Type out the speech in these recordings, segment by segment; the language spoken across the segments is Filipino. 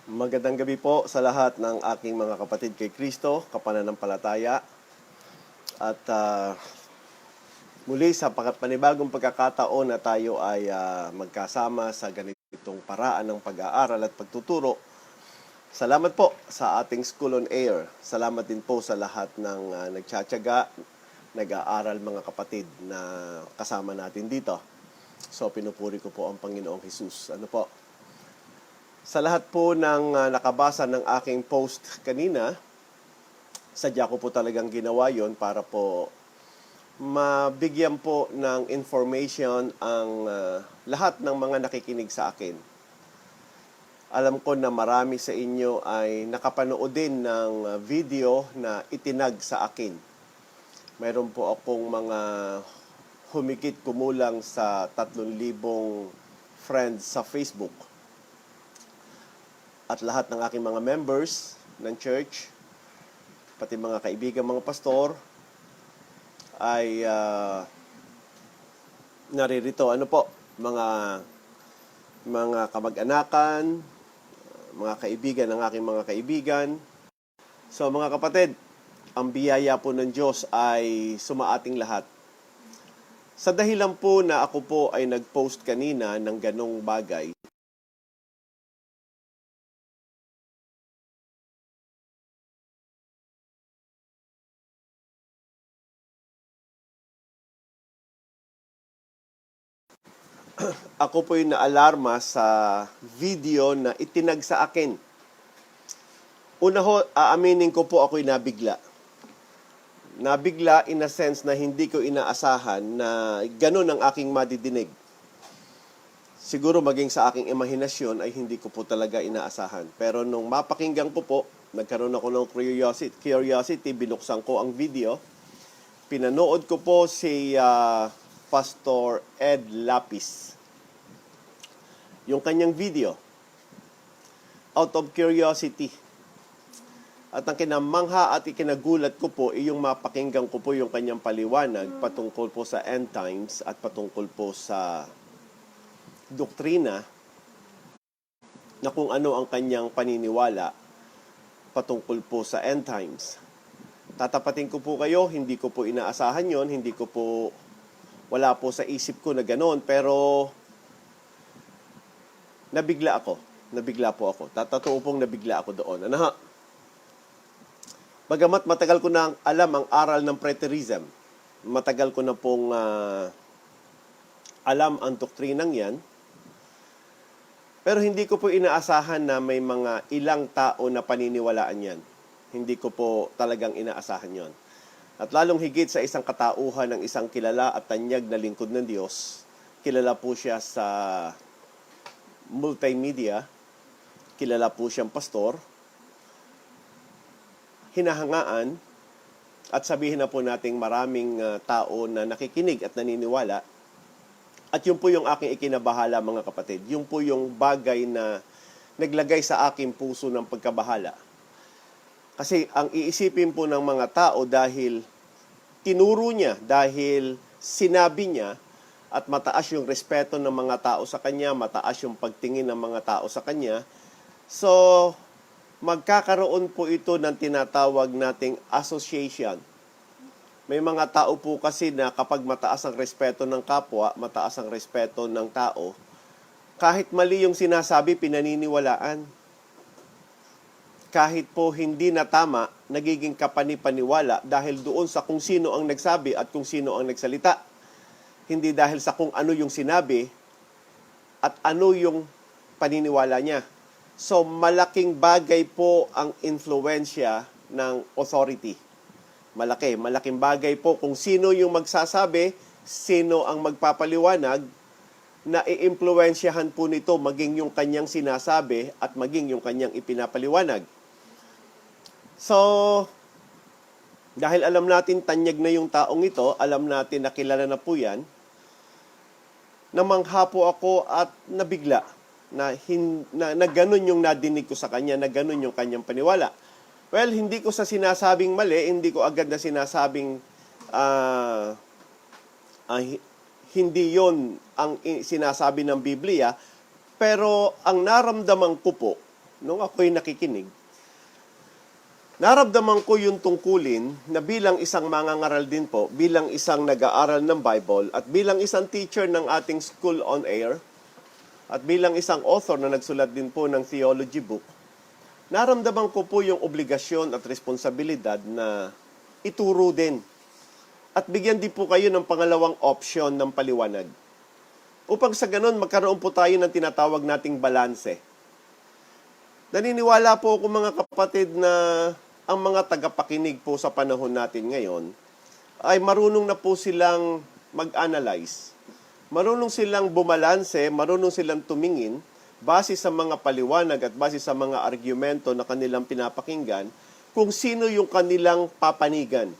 Magandang gabi po sa lahat ng aking mga kapatid kay Kristo, kapananampalataya. At muli sa panibagong pagkakataon na tayo ay magkasama sa ganitong paraan ng pag-aaral at pagtuturo. Salamat po sa ating School on Air. Salamat din po sa lahat ng nagtsatsaga, nag-aaral mga kapatid na kasama natin dito. So pinupuri ko po ang Panginoong Hesus. Ano po? Sa lahat po ng nakabasa ng aking post kanina, sadya ko po talagang ginawa yon para po mabigyan po ng information ang lahat ng mga nakikinig sa akin. Alam ko na marami sa inyo ay nakapanood din ng video na itinag sa akin. Mayroon po akong mga humigit kumulang sa 3,000 friends sa Facebook. At lahat ng aking mga members ng church, pati mga kaibigan, mga pastor, ay naririto. Ano po? Mga kamag-anakan, mga kaibigan ng aking mga kaibigan. So mga kapatid, ang biyaya po ng Diyos ay sumaating lahat. Sa dahilan po na ako po ay nag-post kanina ng ganong bagay, ako po'y naalarma sa video na itinag sa akin. Una ho, aaminin ko po ako'y nabigla. Nabigla in a sense na hindi ko inaasahan na ganun ang aking madidinig. Siguro maging sa aking imahinasyon ay hindi ko po talaga inaasahan. Pero nung mapakinggan ko po, nagkaroon ako ng curiosity, binuksan ko ang video. Pinanood ko po si Pastor Ed Lapis. Yung kanyang video, out of curiosity. At ang kinamangha at ikinagulat ko po ay yung mapakinggan ko po yung kanyang paliwanag patungkol po sa end times at patungkol po sa doktrina na kung ano ang kanyang paniniwala patungkol po sa end times. Tatapatin ko po kayo, hindi ko po inaasahan yon, wala po sa isip ko na gano'n, pero nabigla po ako. Tatotoo pong nabigla ako doon. Ano ha? Bagamat matagal ko na alam ang aral ng preterism, matagal ko na pong alam ang doktrinang yan, pero hindi ko po inaasahan na may mga ilang tao na paniniwalaan yan. Hindi ko po talagang inaasahan yon. At lalong higit sa isang katauhan ng isang kilala at tanyag na lingkod ng Diyos, kilala po siya sa multimedia, kilala po siyang pastor, hinahangaan, at sabihin na po nating maraming tao na nakikinig at naniniwala. At yun po yung aking ikinabahala mga kapatid. Yun po yung bagay na naglagay sa aking puso ng pagkabahala. Kasi ang iisipin po ng mga tao dahil tinuro niya, dahil sinabi niya, at mataas yung respeto ng mga tao sa kanya, mataas yung pagtingin ng mga tao sa kanya. So, magkakaroon po ito ng tinatawag nating association. May mga tao po kasi na kapag mataas ang respeto ng kapwa, mataas ang respeto ng tao, kahit mali yung sinasabi, pinaniniwalaan. Kahit po hindi na tama, nagiging kapanipaniwala dahil doon sa kung sino ang nagsabi at kung sino ang nagsalita. Hindi dahil sa kung ano yung sinabi at ano yung paniniwala niya. So, malaking bagay po ang influensya ng authority. Malaking bagay po kung sino yung magsasabi, sino ang magpapaliwanag, na i-impluensyahan po nito maging yung kanyang sinasabi at maging yung kanyang ipinapaliwanag. So, dahil alam natin tanyag na yung taong ito, alam natin na kilala na po yan, namangha po ako at nabigla na ganun yung nadinig ko sa kanya, na ganun yung kanyang paniwala. Well, hindi ko sa sinasabing mali, hindi ko agad na sinasabing hindi yon ang sinasabi ng Biblia, Pero ang naramdaman ko po, nung ako'y nakikinig, naramdaman ko yung tungkulin na bilang isang mangangaral din po, bilang isang nag-aaral ng Bible, at bilang isang teacher ng ating School on Air, at bilang isang author na nagsulat din po ng theology book, naramdaman ko po yung obligasyon at responsibilidad na ituro din. At bigyan din po kayo ng pangalawang option ng paliwanag. Upang sa ganun, magkaroon po tayo ng tinatawag nating balanse. Naniniwala po ako mga kapatid na ang mga tagapakinig po sa panahon natin ngayon ay marunong na po silang mag-analyze. Marunong silang bumalanse, marunong silang tumingin base sa mga paliwanag at base sa mga argumento na kanilang pinapakinggan kung sino yung kanilang papanigan.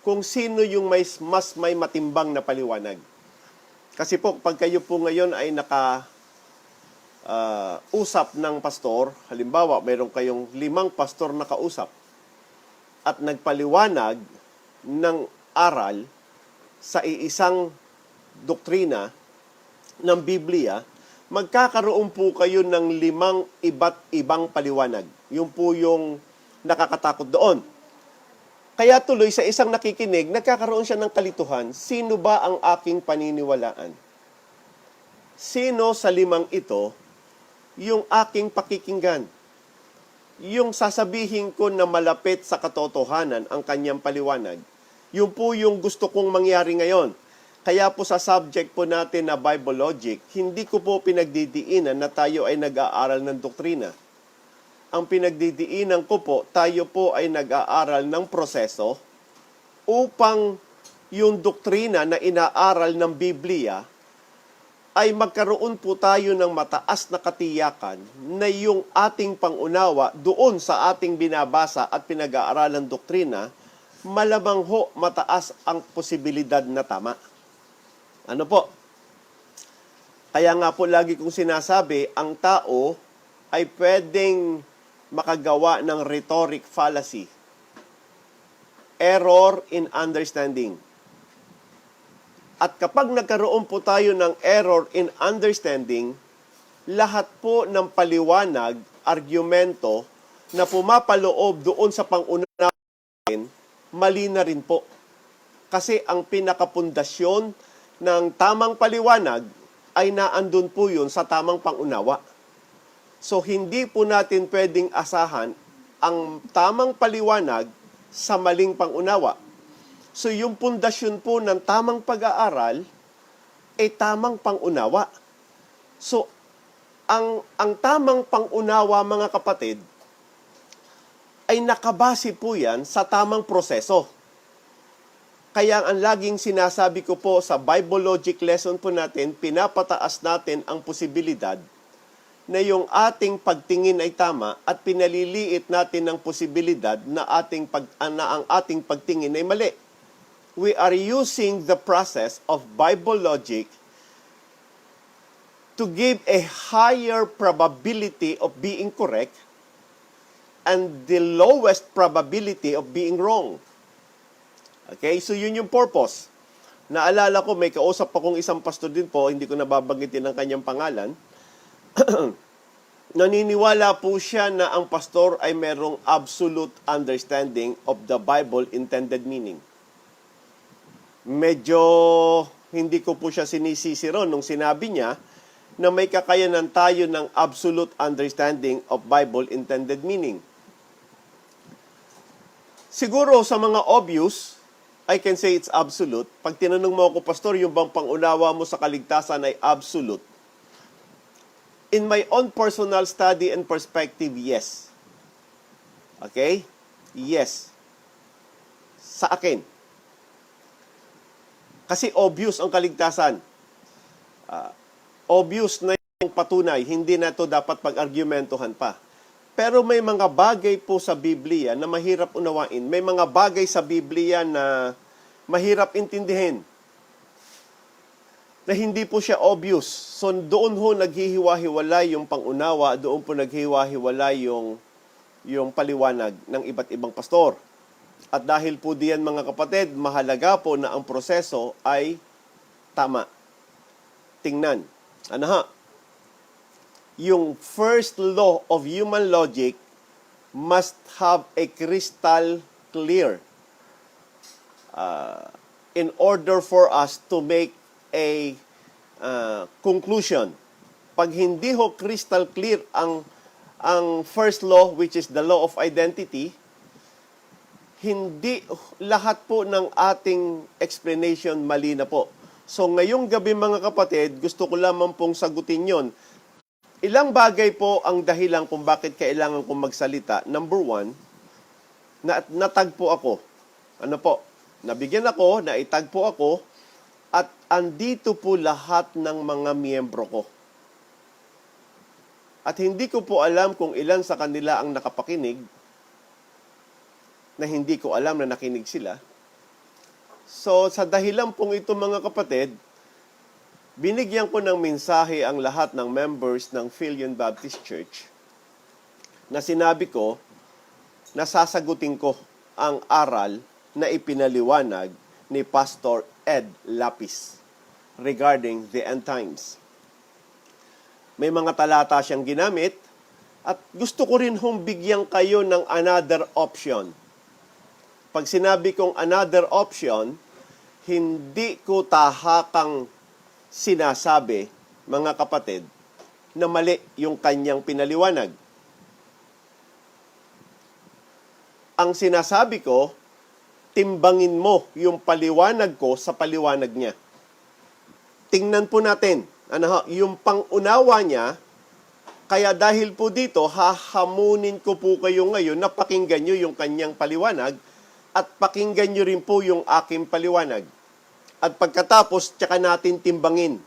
Kung sino yung mas may matimbang na paliwanag. Kasi po, pag kayo po ngayon ay usap ng pastor, halimbawa, mayroon kayong 5 pastor na kausap at nagpaliwanag ng aral sa iisang doktrina ng Biblia, magkakaroon po kayo ng 5 iba't ibang paliwanag. Yun po yung nakakatakot doon. Kaya tuloy sa isang nakikinig, nagkakaroon siya ng kalituhan, sino ba ang aking paniniwalaan? Sino sa 5 ito yung aking pakikinggan? Yung sasabihin ko na malapit sa katotohanan ang kanyang paliwanag. Yun po yung gusto kong mangyari ngayon. Kaya po sa subject po natin na Bible Logic, hindi ko po pinagdidiinan na tayo ay nag-aaral ng doktrina. Ang pinagdidiinan ko po, tayo po ay nag-aaral ng proseso upang yung doktrina na inaaral ng Biblia ay magkaroon po tayo ng mataas na katiyakan na yung ating pangunawa doon sa ating binabasa at pinag-aaralan doktrina, malamang ho mataas ang posibilidad na tama. Ano po? Kaya nga po lagi kong sinasabi, ang tao ay pwedeng makagawa ng rhetoric fallacy. Error in understanding. At kapag nagkaroon po tayo ng error in understanding, lahat po ng paliwanag, argumento na pumapaloob doon sa pangunawa natin, mali na rin po. Kasi ang pinakapundasyon ng tamang paliwanag ay naandun po yun sa tamang pangunawa. So, hindi po natin pwedeng asahan ang tamang paliwanag sa maling pangunawa. So, yung pundasyon po ng tamang pag-aaral ay tamang pangunawa. So, ang tamang pangunawa, mga kapatid, ay nakabase po yan sa tamang proseso. Kaya ang laging sinasabi ko po sa Bible Logic lesson po natin, pinapataas natin ang posibilidad na yung ating pagtingin ay tama at pinaliliit natin ang posibilidad na ang ating pagtingin ay mali. We are using the process of Bible logic to give a higher probability of being correct and the lowest probability of being wrong. Okay? So yun yung purpose. Naalala ko, may kausap akong isang pastor din po, hindi ko nababanggitin ang kanyang pangalan. Naniniwala po siya na ang pastor ay merong absolute understanding of the Bible intended meaning. Medyo hindi ko po siya sinisisi ron nung sinabi niya na may kakayanan tayo ng absolute understanding of Bible intended meaning. Siguro sa mga obvious, I can say it's absolute. Pag tinanong mo ako, pastor, yung bang pangunawa mo sa kaligtasan ay absolute? In my own personal study and perspective, yes. Okay? Yes. Sa akin. Kasi obvious ang kaligtasan. Obvious na yung patunay. Hindi na ito dapat pag-argumentuhan pa. Pero may mga bagay po sa Biblia na mahirap unawain. May mga bagay sa Biblia na mahirap intindihin. Na hindi po siya obvious. So doon ho naghihiwa-hiwalay yung pangunawa, doon po naghihiwa-hiwalay yung paliwanag ng iba't ibang pastor. At dahil po diyan mga kapatid, mahalaga po na ang proseso ay tama. Tingnan. Ano ha? yung first law of human logic must have a crystal clear in order for us to make a conclusion. Pag hindi ho crystal clear ang first law, which is the law of identity, hindi lahat po ng ating explanation mali na po. So ngayong gabi mga kapatid, gusto ko lamang pong sagutin yon. Ilang bagay po ang dahilan kung bakit kailangan kong magsalita. Number one, natagpo ako. Ano po? Nabigyan ako, naitagpo ako, at andito po lahat ng mga miyembro ko. At hindi ko po alam kung ilan sa kanila ang nakapakinig, na hindi ko alam na nakinig sila. So, sa dahilan pong ito mga kapatid, binigyan ko ng mensahe ang lahat ng members ng Filion Baptist Church na sinabi ko na sasagutin ko ang aral na ipinaliwanag ni Pastor Ed Lapis regarding the end times. May mga talata siyang ginamit at gusto ko rin hong bigyan kayo ng another option. Pag sinabi kong another option, hindi ko tahakang sinasabi, mga kapatid, na mali yung kanyang pinaliwanag. Ang sinasabi ko, timbangin mo yung paliwanag ko sa paliwanag niya. Tingnan po natin, yung pangunawa niya, kaya dahil po dito, hahamunin ko po kayo ngayon na pakinggan nyo yung kanyang paliwanag at pakinggan nyo rin po yung aking paliwanag. At pagkatapos, tsaka natin timbangin.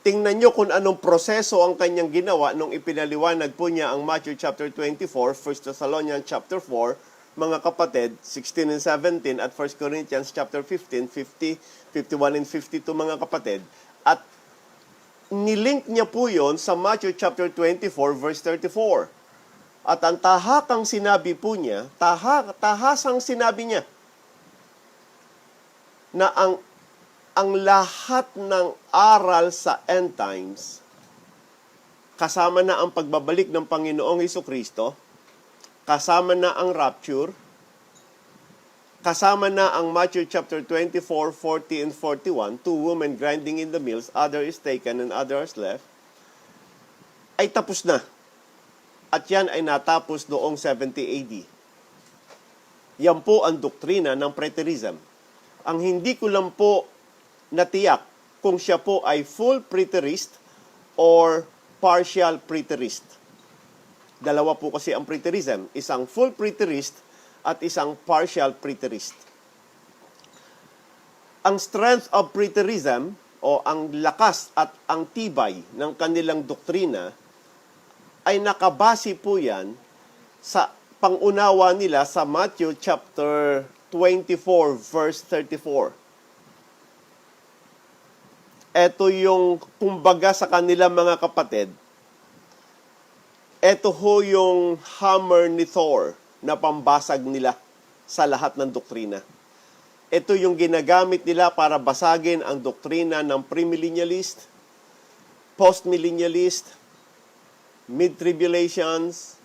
Tingnan nyo kung anong proseso ang kanyang ginawa nung ipinaliwanag po niya ang Matthew chapter 24, 1 Thessalonians chapter 4, mga kapatid, 16 and 17, at 1 Corinthians chapter 15, 50, 51 and 52, mga kapatid. At nilink niya po yon sa Matthew chapter 24, verse 34. At ang tahakang sinabi po niya, tahasang sinabi niya, na ang lahat ng aral sa end times, kasama na ang pagbabalik ng Panginoong Hesukristo, kasama na ang rapture, kasama na ang Matthew chapter 24, 40 and 41, two women grinding in the mills, other is taken and other is left, ay tapos na. At yan ay natapos noong 70 AD. Yan po ang doktrina ng preterism. Ang hindi ko lang po natiyak kung siya po ay full preterist or partial preterist. Dalawa po kasi ang preterism. Isang full preterist at isang partial preterist. Ang strength of preterism o ang lakas at ang tibay ng kanilang doktrina ay nakabase po yan sa pangunawa nila sa Matthew chapter 24 verse 34. Ito yung kumbaga sa kanila mga kapatid. Ito ho yung hammer ni Thor na pambasag nila sa lahat ng doktrina. Ito yung ginagamit nila para basagin ang doktrina ng premillennialist, postmillennialist, mid-tribulations,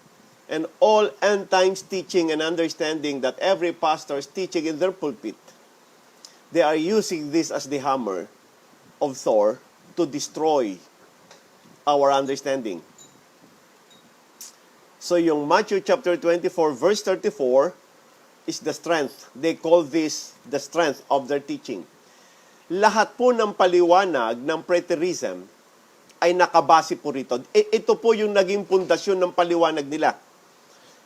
and all end times teaching and understanding that every pastor is teaching in their pulpit. They are using this as the hammer of Thor to destroy our understanding. So yung Matthew chapter 24 verse 34 is the strength. They call this the strength of their teaching. Lahat po ng paliwanag ng preterism ay nakabase po rito. Ito po yung naging pundasyon ng paliwanag nila.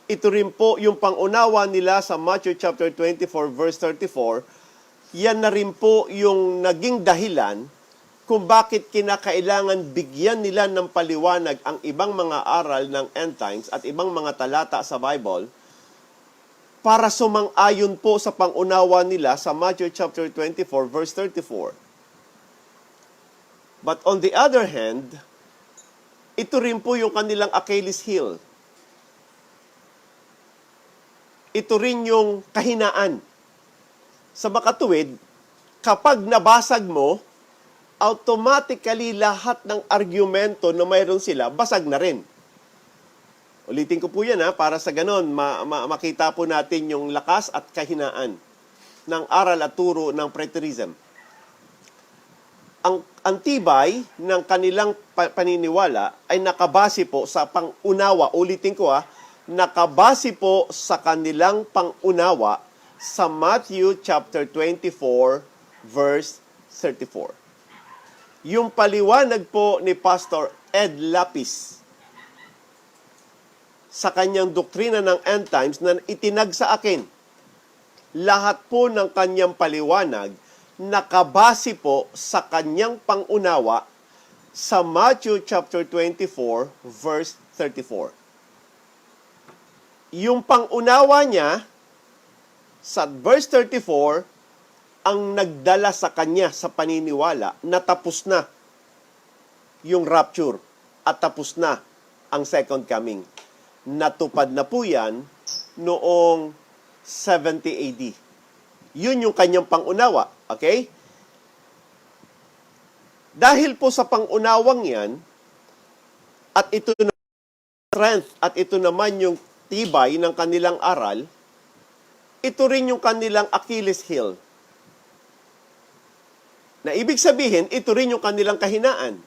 Ito rin po yung pangunawa nila sa Matthew chapter 24 verse 34. Yan na rin po yung naging dahilan kung bakit kinakailangan bigyan nila ng paliwanag ang ibang mga aral ng end times at ibang mga talata sa Bible para sumang-ayon po sa pangunawa nila sa Matthew chapter 24 verse 34. But on the other hand, ito rin po yung kanilang Achilles heel. Ito rin yung kahinaan. Sa makatuwid, kapag nabasag mo automatically lahat ng argumento na mayroon sila, basag na rin. Ulitin ko po yan para sa ganon, makita po natin yung lakas at kahinaan ng aral at turo ng preterism. Ang tibay ng kanilang paniniwala ay nakabase po sa pangunawa. Ulitin ko nakabase po sa kanilang pangunawa sa Matthew chapter 24 verse 34. Yung paliwanag po ni Pastor Ed Lapis sa kanyang doktrina ng end times na itinag sa akin, lahat po ng kanyang paliwanag nakabase po sa kanyang pangunawa sa Matthew chapter 24 verse 34. Yung pangunawa niya sa verse 34 ang nagdala sa kanya sa paniniwala na tapos na yung rapture at tapos na ang second coming. Natupad na po yan noong 70 AD. Yun yung kanyang pangunawa. Okay? Dahil po sa pangunawang yan, at ito na strength, at ito naman yung tibay ng kanilang aral, ito rin yung kanilang Achilles heel. Na ibig sabihin, ito rin yung kanilang kahinaan.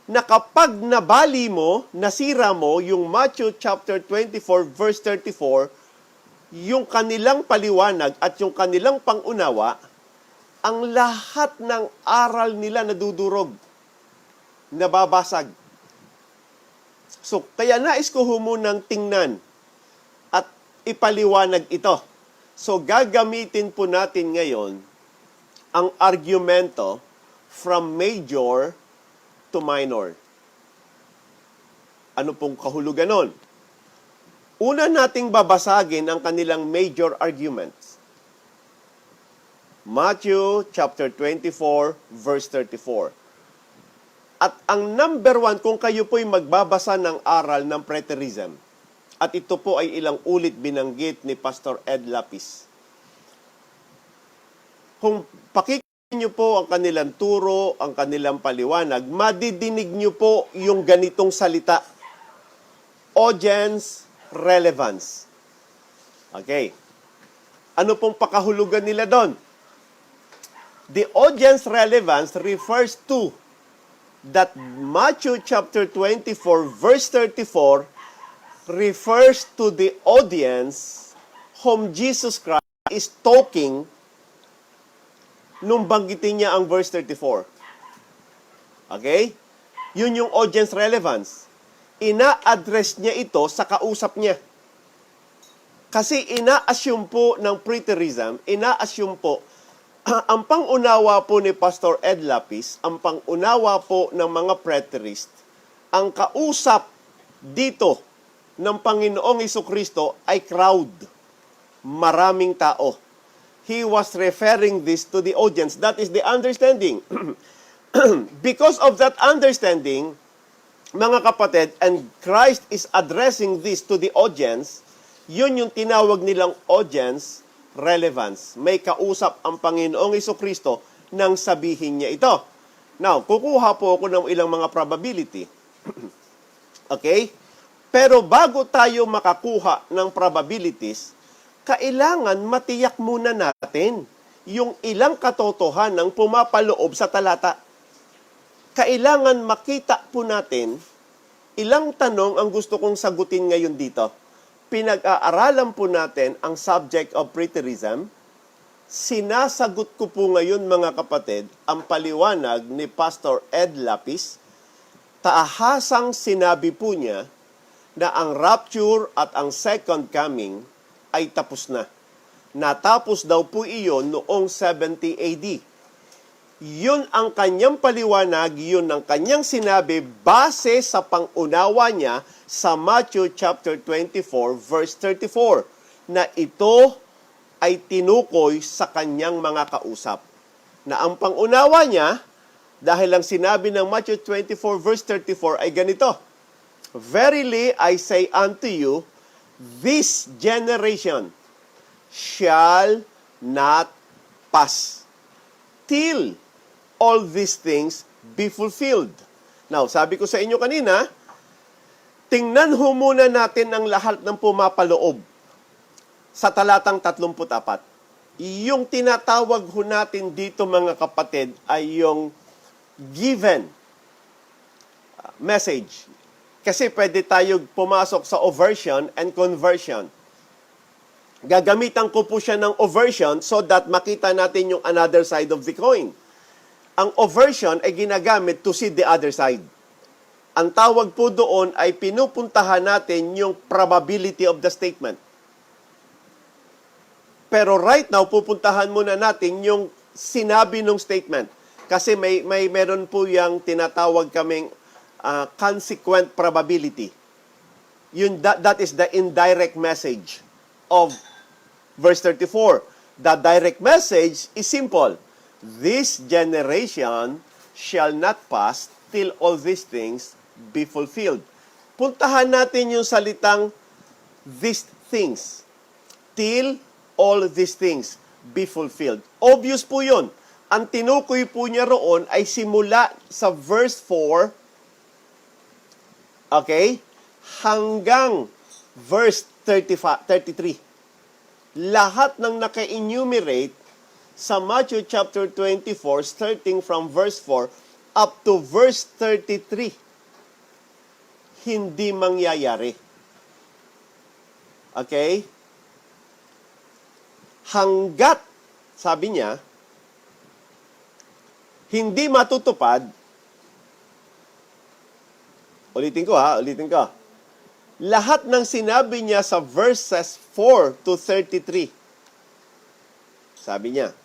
Na kapag nabali mo, nasira mo yung Matthew chapter 24 verse 34, yung kanilang paliwanag at yung kanilang pangunawa, ang lahat ng aral nila nadudurog, nababasag. So, kaya nais ko munang tingnan at ipaliwanag ito. So, gagamitin po natin ngayon ang argumento from major to minor. Ano pong kahulugan nun? Una nating babasagin ang kanilang major arguments. Matthew chapter 24 verse 34. At ang number one, kung kayo po'y magbabasa ng aral ng preterism, at ito po ay ilang ulit binanggit ni Pastor Ed Lapis. Kung pakikinggan niyo po ang kanilang turo, ang kanilang paliwanag, madidinig niyo po yung ganitong salita. Audience relevance. Okay. Ano pong pakahulugan nila doon? The audience relevance refers to that Matthew chapter 24 verse 34 refers to the audience whom Jesus Christ is talking nung banggitin niya ang verse 34. Okay? Yun yung audience relevance. Ina-address niya ito sa kausap niya. Kasi ina-assume po ng preterism, ina-assume po, ang pangunawa po ni Pastor Ed Lapis, ang pangunawa po ng mga preterist, ang kausap dito ng Panginoong Jesucristo ay crowd. Maraming tao. He was referring this to the audience. That is the understanding. Because of that understanding, mga kapatid, and Christ is addressing this to the audience, yun yung tinawag nilang audience relevance. May kausap ang Panginoong Jesucristo nang sabihin niya ito. Now, kukuha po ako ng ilang mga probability. Okay? Pero bago tayo makakuha ng probabilities, kailangan matiyak muna natin yung ilang katotohanang pumapaloob sa talata. Kailangan makita po natin ilang tanong ang gusto kong sagutin ngayon dito. Pinag-aaralan po natin ang subject of preterism. Sinasagot ko po ngayon, mga kapatid, ang paliwanag ni Pastor Ed Lapis. Taahasang sinabi po niya na ang rapture at ang second coming ay tapos na. Natapos daw po iyon noong 70 AD. Yun ang kanyang paliwanag, yun ang kanyang sinabi base sa pangunawa niya sa Matthew chapter 24 verse 34 na ito ay tinukoy sa kanyang mga kausap. Na ang pangunawa niya, dahil ang sinabi ng Matthew 24 verse 34 ay ganito, Verily I say unto you, this generation shall not pass till all these things be fulfilled. Now, sabi ko sa inyo kanina, tingnan ho muna natin ang lahat ng pumapaloob sa talatang 34. Yung tinatawag ho natin dito mga kapatid ay yung given message. Kasi pwede tayo pumasok sa oversion and conversion. Gagamitan ko po siya ng oversion so that makita natin yung another side of the coin. Ang oversion ay ginagamit to see the other side. Ang tawag po doon ay pinupuntahan natin yung probability of the statement. Pero right now, pupuntahan muna natin yung sinabi ng statement. Kasi meron po yung tinatawag kaming consequent probability. That is the indirect message of verse 34. The direct message is simple. This generation shall not pass till all these things be fulfilled. Puntahan natin yung salitang these things. Till all these things be fulfilled. Obvious po yun. Ang tinukoy po niya roon ay simula sa verse 4, okay, hanggang verse 33. Lahat ng naka-enumerate sa Matthew chapter 24, starting from verse 4 up to verse 33, hindi mangyayari. Okay? Hanggat, sabi niya, hindi matutupad, ulitin ko. Lahat ng sinabi niya sa verses 4 to 33, sabi niya,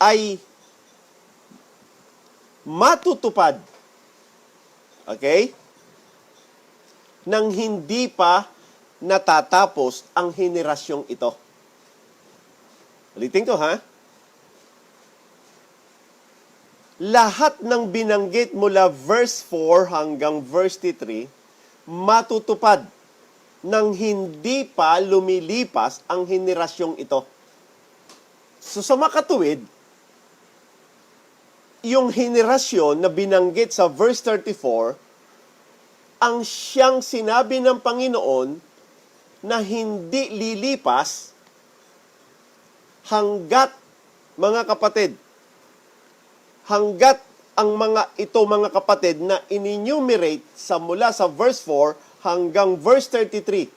ay matutupad, okay, nang hindi pa natatapos ang henerasyong ito. Ulitin ko, ha? Lahat ng binanggit mula verse 4 hanggang verse 3, matutupad nang hindi pa lumilipas ang henerasyong ito. So sa makatuwid, yung henerasyon na binanggit sa verse 34, ang siyang sinabi ng Panginoon na hindi lilipas hanggat, mga kapatid, hanggat ang mga kapatid na in-enumerate sa mula sa verse 4 hanggang verse 33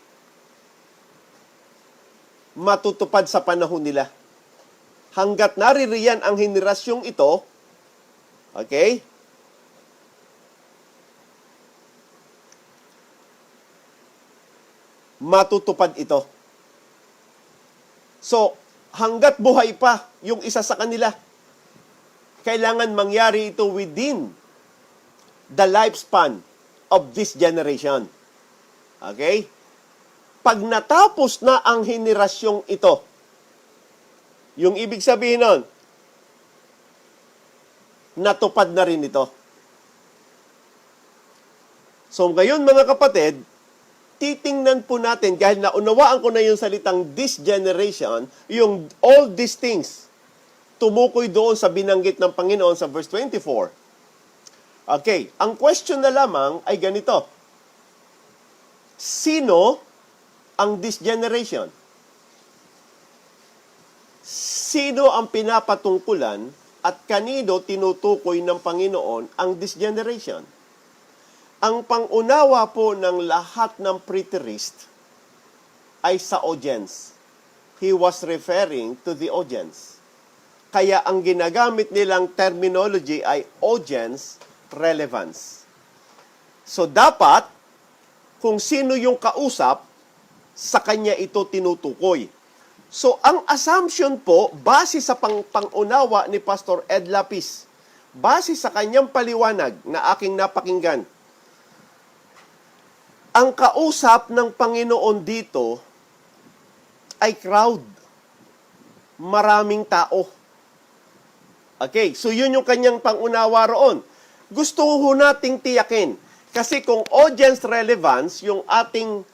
matutupad sa panahon nila. Hanggat naririyan ang henerasyong ito, okay, matutupad ito. So, hanggat buhay pa yung isa sa kanila, kailangan mangyari ito within the lifespan of this generation. Okay? Pag natapos na ang henerasyong ito, yung ibig sabihin nun, natupad na rin ito. So ngayon mga kapatid, titingnan po natin, dahil naunawaan ko na yung salitang this generation, yung all these things, tumukoy doon sa binanggit ng Panginoon sa verse 24. Okay, ang question na lamang ay ganito. Sino ang this generation? Sino ang pinapatungkulan at kanino tinutukoy ng Panginoon ang this generation? Ang pangunawa po ng lahat ng preterist ay sa audience. He was referring to the audience. Kaya ang ginagamit nilang terminology ay audience relevance. So dapat, kung sino yung kausap, sa kanya ito tinutukoy. So ang assumption po, base sa pangunawa ni Pastor Ed Lapis, base sa kanyang paliwanag na aking napakinggan, ang kausap ng Panginoon dito ay crowd. Maraming tao. Okay, so yun yung kanyang pangunawa roon. Gusto ho nating tiyakin. Kasi kung audience relevance, yung ating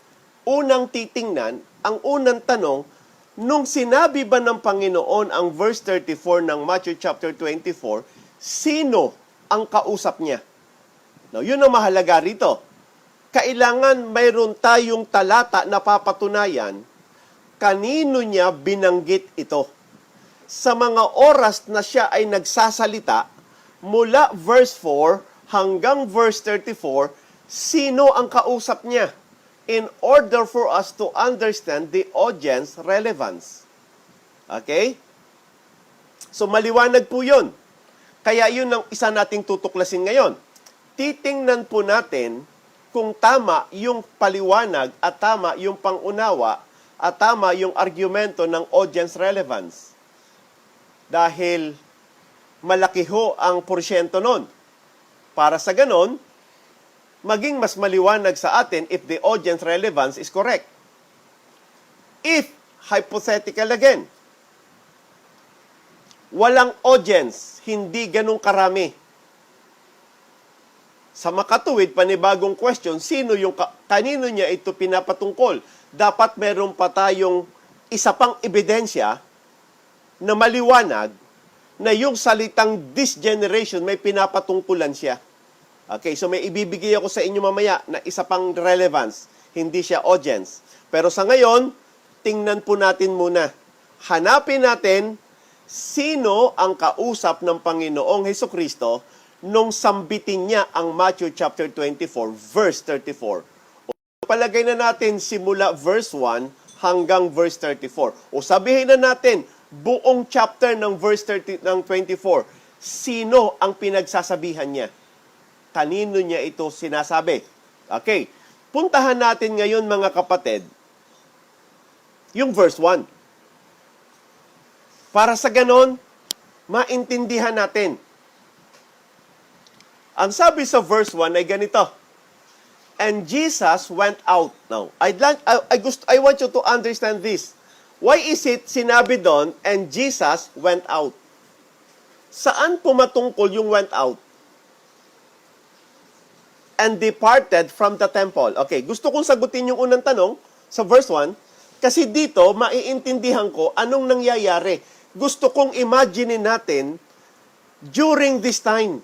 unang titingnan, ang unang tanong, Nung sinabi ba ng Panginoon ang verse 34 ng Matthew chapter 24, sino ang kausap niya? Now, yun ang mahalaga rito. Kailangan mayroon tayong talata na papatunayan kanino niya binanggit ito. Sa mga oras na siya ay nagsasalita, mula verse 4 hanggang verse 34, sino ang kausap niya? In order for us to understand the audience relevance. Okay? So maliwanag po yun. Kaya yun ang isa nating tutuklasin ngayon. Titingnan po natin kung tama yung paliwanag at tama yung pangunawa at tama yung argumento ng audience relevance. Dahil malaki ho ang porsyento nun. Para sa ganon, maging mas maliwanag sa atin if the audience relevance is correct. If, hypothetical again, walang audience, hindi ganun karami. Sa makatuwid, panibagong question, kanino niya ito pinapatungkol? Dapat meron pa tayong isa pang ebidensya na maliwanag na yung salitang this generation may pinapatungkulan siya. Okay, so may ibibigay ako sa inyo mamaya na isa pang relevance. Hindi siya audience. Pero sa ngayon, tingnan po natin muna. Hanapin natin sino ang kausap ng Panginoong Hesukristo nung sambitin niya ang Matthew chapter 24, verse 34. Palagay na natin simula verse 1 hanggang verse 34. O sabihin na natin, buong chapter ng verse 30, ng 24, sino ang pinagsasabihan niya? Kanino niya ito sinasabi? Okay, puntahan natin ngayon mga kapatid, yung verse 1. Para sa ganon, maintindihan natin. Ang sabi sa verse 1 ay ganito, and Jesus went out. Now, I want you to understand this. Why is it sinabi doon, and Jesus went out? Saan pumatungkol yung went out? And departed from the temple. Okay, gusto kong sagutin yung unang tanong sa verse 1, kasi dito, maiintindihan ko anong nangyayari. Gusto kong imagine natin during this time.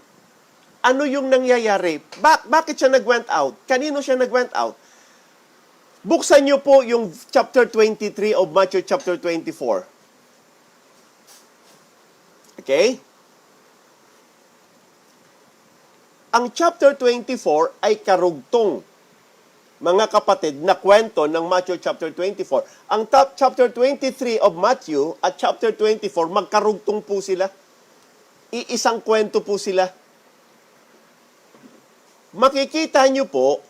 Ano yung nangyayari? Bakit siya nag-went out? Kanino siya nag-went out? Buksan niyo po yung chapter 23 of Matthew chapter 24. Okay? Ang chapter 24 ay karugtong, mga kapatid, na kwento ng Matthew chapter 24. Ang chapter 23 of Matthew at chapter 24, magkarugtong po sila. Iisang kwento po sila. Makikita niyo po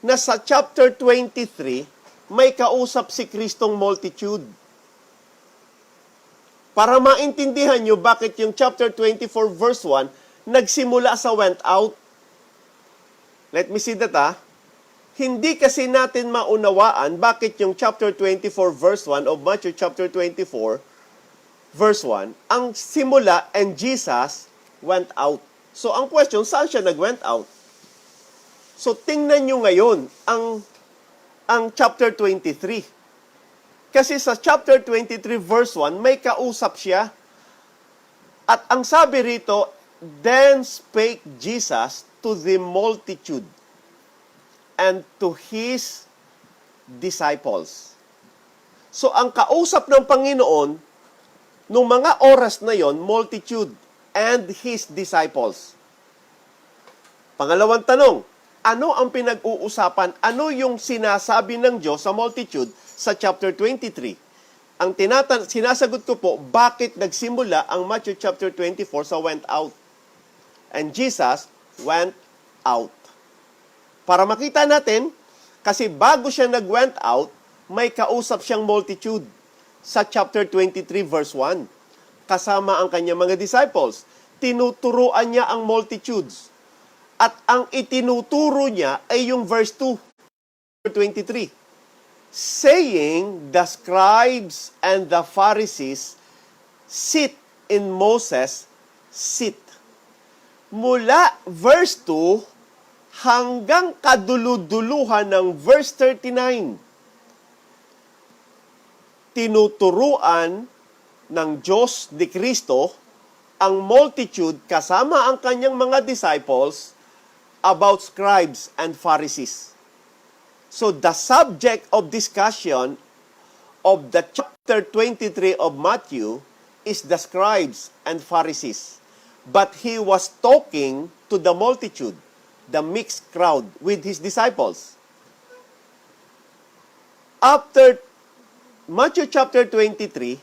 na sa chapter 23, may kausap si Kristong multitude. Para maintindihan niyo bakit yung chapter 24 verse 1 nagsimula sa went out. Let me see that Hindi kasi natin maunawaan bakit yung chapter 24 verse 1 of Matthew chapter 24 verse 1, ang simula, and Jesus went out. So ang question, saan siya nag-went out? So tingnan nyo ngayon ang chapter 23. Kasi sa chapter 23 verse 1, may kausap siya. At ang sabi rito, then spake Jesus to the multitude and to his disciples. So ang kausap ng Panginoon nung mga oras na yon, multitude and his disciples. Pangalawang tanong, ano ang pinag-uusapan? Ano yung sinasabi ng Diyos sa multitude sa chapter 23? Ang sinasagot ko po, bakit nagsimula ang Matthew chapter 24 sa went out? And Jesus went out. Para makita natin, kasi bago siya nag-went out, may kausap siyang multitude sa chapter 23 verse 1. Kasama ang kanyang mga disciples. Tinuturuan niya ang multitudes. At ang itinuturo niya ay yung verse 2, 23. Saying, the scribes and the Pharisees sit in Moses' seat. Mula verse 2 hanggang kaduluduluhan ng verse 39. tinuturuan ng Diyos ni Kristo ang multitude kasama ang kanyang mga disciples about scribes and Pharisees. So the subject of discussion of the chapter 23 of Matthew is the scribes and Pharisees. But he was talking to the multitude, the mixed crowd with his disciples. After Matthew chapter 23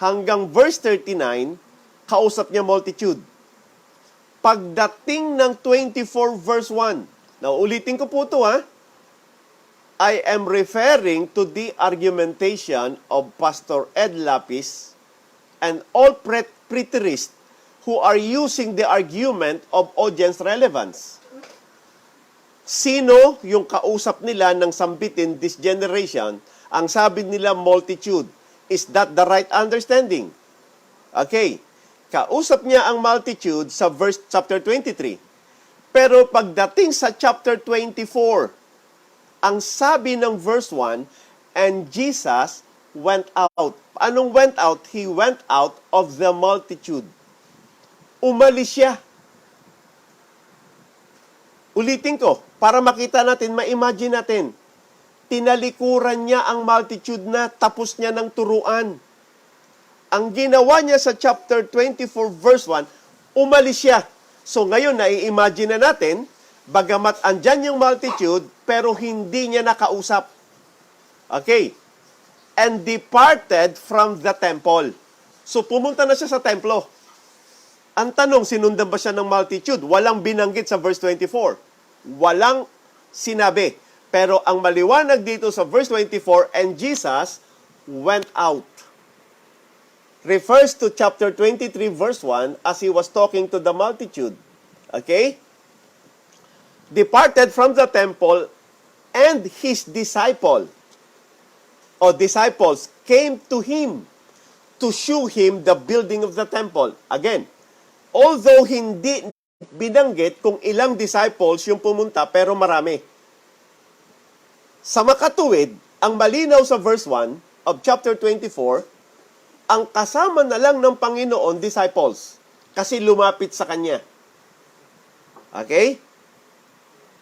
hanggang verse 39, kausap niya multitude. Pagdating ng 24 verse 1, now ulitin ko po ito I am referring to the argumentation of Pastor Ed Lapis and all preterists who are using the argument of audience relevance. Sino yung kausap nila ng sambitin this generation? Ang sabi nila multitude. Is that the right understanding? Okay. Kausap niya ang multitude sa verse chapter 23. Pero pagdating sa chapter 24, ang sabi ng verse 1, and Jesus went out. Anong went out? He went out of the multitude. Umalis siya. Ulitin ko, para makita natin, ma-imagine natin. Tinalikuran niya ang multitude na tapos niya ng turuan. Ang ginawa niya sa chapter 24 verse 1, umalis siya. So ngayon, nai-imagine na natin, bagamat andyan yung multitude, pero hindi niya nakausap. Okay. And departed from the temple. So pumunta na siya sa templo. Ang tanong, sinundan ba siya ng multitude? Walang binanggit sa verse 24. Walang sinabi. Pero ang maliwanag dito sa verse 24, and Jesus went out. Refers to chapter 23 verse 1 as he was talking to the multitude. Okay? Departed from the temple, and his disciples came to him to show him the building of the temple. Again, although hindi binanggit kung ilang disciples yung pumunta, pero marami. Sa makatuwid, ang malinaw sa verse 1 of chapter 24, ang kasama na lang ng Panginoon, disciples, kasi lumapit sa Kanya. Okay?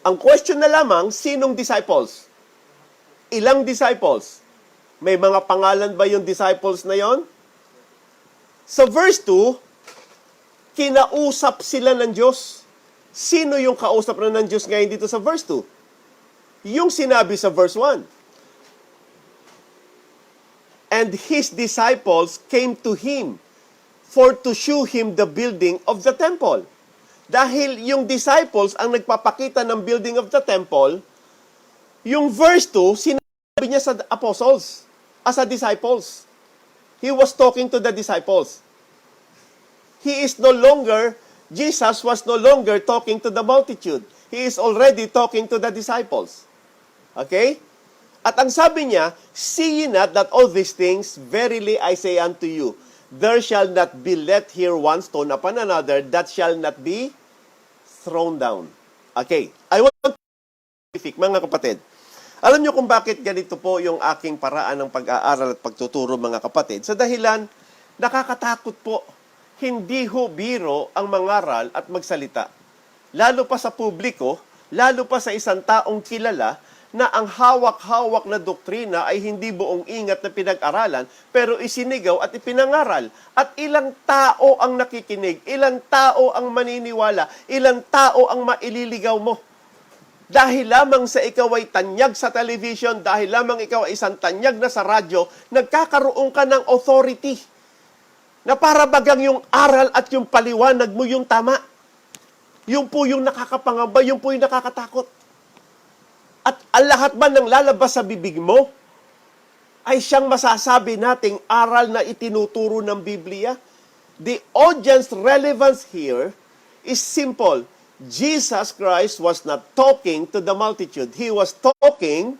Ang question na lamang, sinong disciples? Ilang disciples? May mga pangalan ba yung disciples na yon? Sa verse 2, kinausap sila ng Diyos. Sino yung kausap na ng Diyos ngayon dito sa verse 2? Yung sinabi sa verse 1. And his disciples came to him for to show him the building of the temple. Dahil yung disciples ang nagpapakita ng building of the temple, yung verse 2, sinabi niya sa apostles, as a disciples. He was talking to the disciples. Jesus was no longer talking to the multitude. He is already talking to the disciples. Okay? At ang sabi niya, see ye not that all these things, verily I say unto you, there shall not be let here one stone upon another that shall not be thrown down. Okay. I want to specific, mga kapatid. Alam niyo kung bakit ganito po yung aking paraan ng pag-aaral at pagtuturo, mga kapatid? Sa dahilan, nakakatakot po. Hindi ho biro ang mangaral at magsalita. Lalo pa sa publiko, lalo pa sa isang taong kilala, na ang hawak-hawak na doktrina ay hindi buong ingat na pinag-aralan, pero isinigaw at ipinangaral. At ilang tao ang nakikinig, ilang tao ang maniniwala, ilang tao ang maililigaw mo. Dahil lamang sa ikaw ay tanyag sa television, dahil lamang ikaw ay isang tanyag na sa radyo, nagkakaroon ka ng authority. Na para bagang yung aral at yung paliwanag mo yung tama. Yung po yung nakakapangamba, yung po yung nakakatakot. At ang lahat ba ng lalabas sa bibig mo ay siyang masasabi nating aral na itinuturo ng Biblia? The audience relevance here is simple. Jesus Christ was not talking to the multitude. He was talking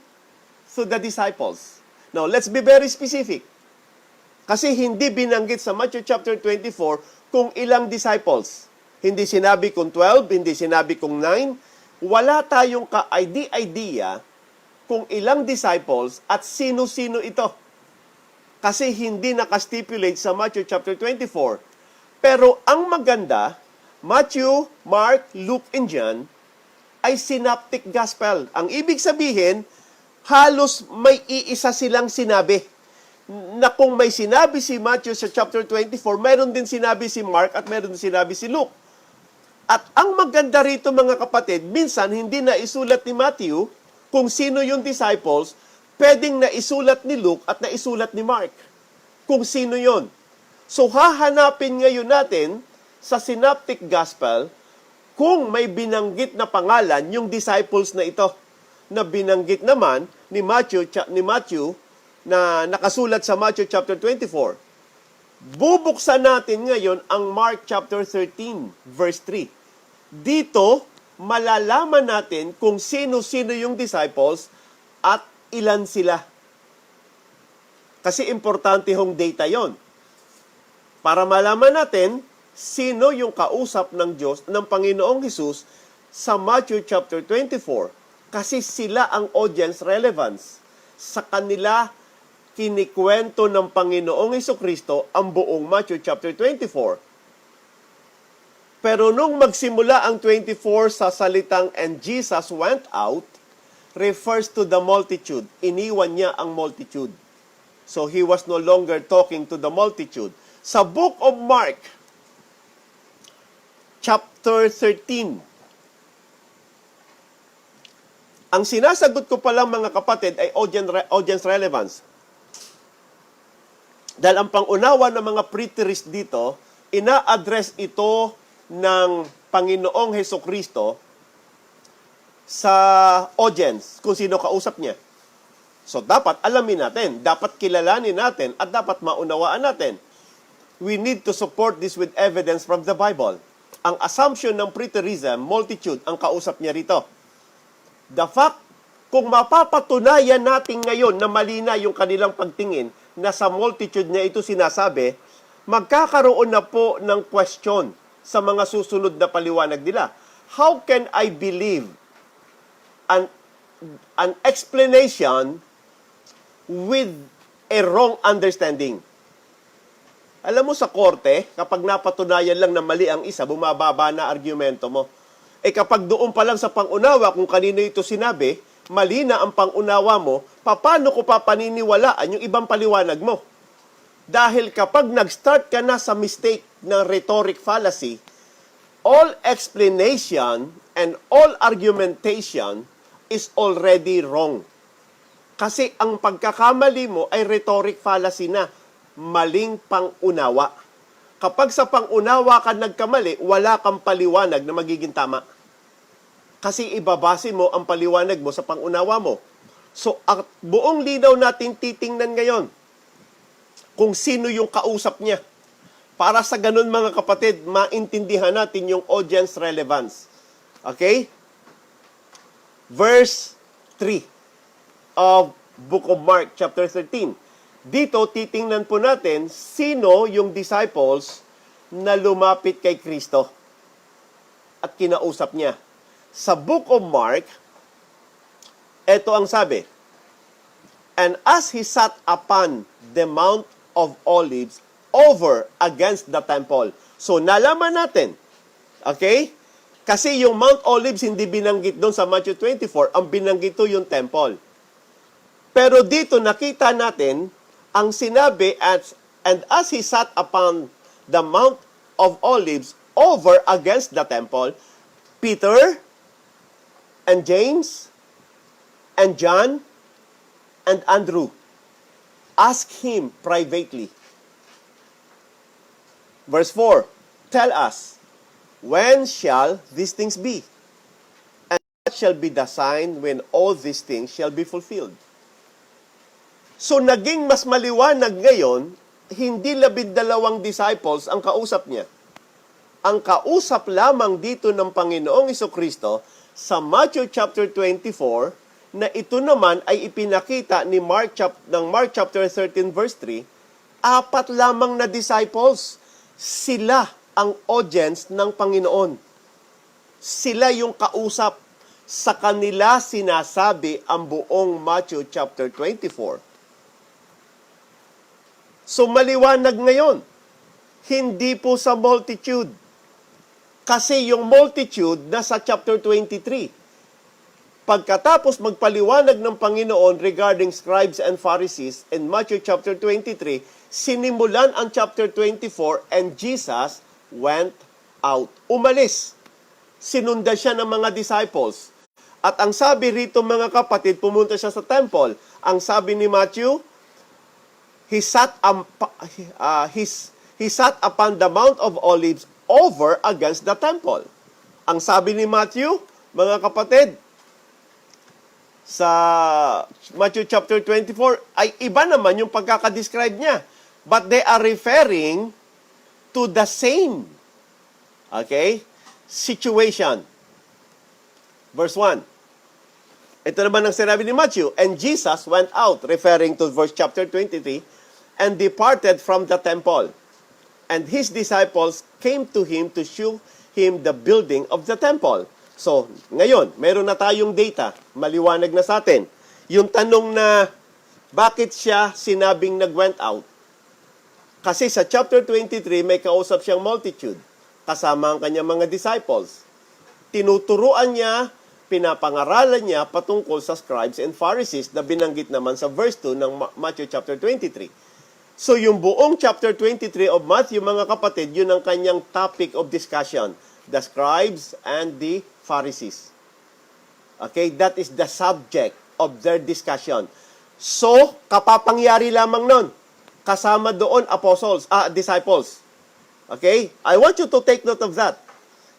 to the disciples. Now, let's be very specific. Kasi hindi binanggit sa Matthew chapter 24 kung ilang disciples. Hindi sinabi kung 12, hindi sinabi kung 9. Wala tayong ka-idea kung ilang disciples at sino-sino ito. kasi hindi nakastipulate sa Matthew chapter 24. Pero ang maganda, Matthew, Mark, Luke, and John ay synoptic gospel. Ang ibig sabihin, halos may iisa silang sinabi. Na kung may sinabi si Matthew sa chapter 24, mayroon din sinabi si Mark at mayroon din sinabi si Luke. At ang maganda rito mga kapatid, minsan hindi na isulat ni Matthew kung sino yung disciples, pwedeng na isulat ni Luke at na isulat ni Mark kung sino yon. So hahanapin ngayon natin sa synoptic gospel kung may binanggit na pangalan yung disciples na ito na binanggit naman ni Matthew na nakasulat sa Matthew chapter 24. Bubuksan natin ngayon ang Mark chapter 13 verse 3. Dito malalaman natin kung sino-sino yung disciples at ilan sila. Kasi importante hong data yon. Para malaman natin sino yung kausap ng Diyos, ng Panginoong Hesus sa Matthew chapter 24. Kasi sila ang audience relevance. Sa kanila kinikwento ng Panginoong Hesukristo ang buong Matthew chapter 24. Pero nung magsimula ang 24 sa salitang "and Jesus went out," refers to the multitude. Iniwan niya ang multitude. So he was no longer talking to the multitude. Sa book of Mark, chapter 13, ang sinasagot ko palang mga kapatid ay audience relevance. Dahil ang pangunawa ng mga preterist dito, ina-address ito ng Panginoong Hesukristo sa audience, kung sino kausap niya. So dapat alamin natin, dapat kilalanin natin, at dapat maunawaan natin. We need to support this with evidence from the Bible. Ang assumption ng preterism, multitude, ang kausap niya rito. The fact, kung mapapatunayan natin ngayon na mali na yung kanilang pagtingin, na sa multitude niya ito sinasabi, magkakaroon na po ng question sa mga susunod na paliwanag nila. How can I believe an explanation with a wrong understanding? Alam mo sa korte, kapag napatunayan lang na mali ang isa, bumababa na argumento mo. Kapag doon pa lang sa pangunawa kung kanino ito sinabi, mali na ang pangunawa mo, paano ko papaniniwalaan yung ibang paliwanag mo? Dahil kapag nag-start ka na sa mistake ng rhetoric fallacy, all explanation and all argumentation is already wrong. Kasi ang pagkakamali mo ay rhetoric fallacy na, maling pangunawa. Kapag sa pangunawa ka nagkamali, wala kang paliwanag na magiging tama. Kasi ibabase mo ang paliwanag mo sa pangunawa mo. So, ang buong linaw natin titingnan ngayon kung sino yung kausap niya. Para sa ganun mga kapatid, maintindihan natin yung audience relevance. Okay? Verse 3 of Book of Mark, chapter 13. Dito, titingnan po natin sino yung disciples na lumapit kay Kristo at kinausap niya. Sa Book of Mark, ito ang sabi, "And as he sat upon the Mount of Olives over against the temple." So, nalaman natin, okay? Kasi yung Mount Olives hindi binanggit doon sa Matthew 24, ang binanggit doon yung temple. Pero dito nakita natin, ang sinabi, "And as he sat upon the Mount of Olives over against the temple," Peter and James and John and Andrew asked him privately. Verse 4, "Tell us, when shall these things be? And what shall be the sign when all these things shall be fulfilled?" So naging mas maliwanag ngayon, hindi 12 disciples ang kausap niya. Ang kausap lamang dito ng Panginoong Hesukristo sa Matthew chapter 24, na ito naman ay ipinakita ni Mark chapter 13 verse 3, 4 lamang na disciples. Sila ang audience ng Panginoon. Sila yung kausap. Sa kanila sinasabi ang buong Matthew chapter 24. So maliwanag ngayon, hindi po sa multitude. Kasi yung multitude nasa chapter 23. Pagkatapos magpaliwanag ng Panginoon regarding scribes and Pharisees in Matthew chapter 23, sinimulan ang chapter 24 and Jesus went out. Umalis. Sinundan siya ng mga disciples. At ang sabi rito mga kapatid, pumunta siya sa temple. Ang sabi ni Matthew, he sat upon the Mount of Olives over against the temple. Ang sabi ni Matthew, mga kapatid, sa Matthew chapter 24, ay iba naman yung pagkakadescribe niya. But they are referring to the same, situation. Verse 1. Ito naman ang sinabi ni Matthew, and Jesus went out, referring to verse chapter 23, and departed from the temple. And his disciples came to him to show him the building of the temple. So, ngayon, meron na tayong data, maliwanag na sa atin. Yung tanong na, bakit siya sinabing nag-went out? Kasi sa chapter 23, may kausap siyang multitude, kasama ang kanyang mga disciples. Tinuturuan niya, pinapangaralan niya patungkol sa scribes and Pharisees na binanggit naman sa verse 2 ng Matthew chapter 23. So, yung buong chapter 23 of Matthew, mga kapatid, yun ang kanyang topic of discussion. The scribes and the Pharisees. That is the subject of their discussion. So, kapapangyari lamang nun. Kasama doon disciples. I want you to take note of that.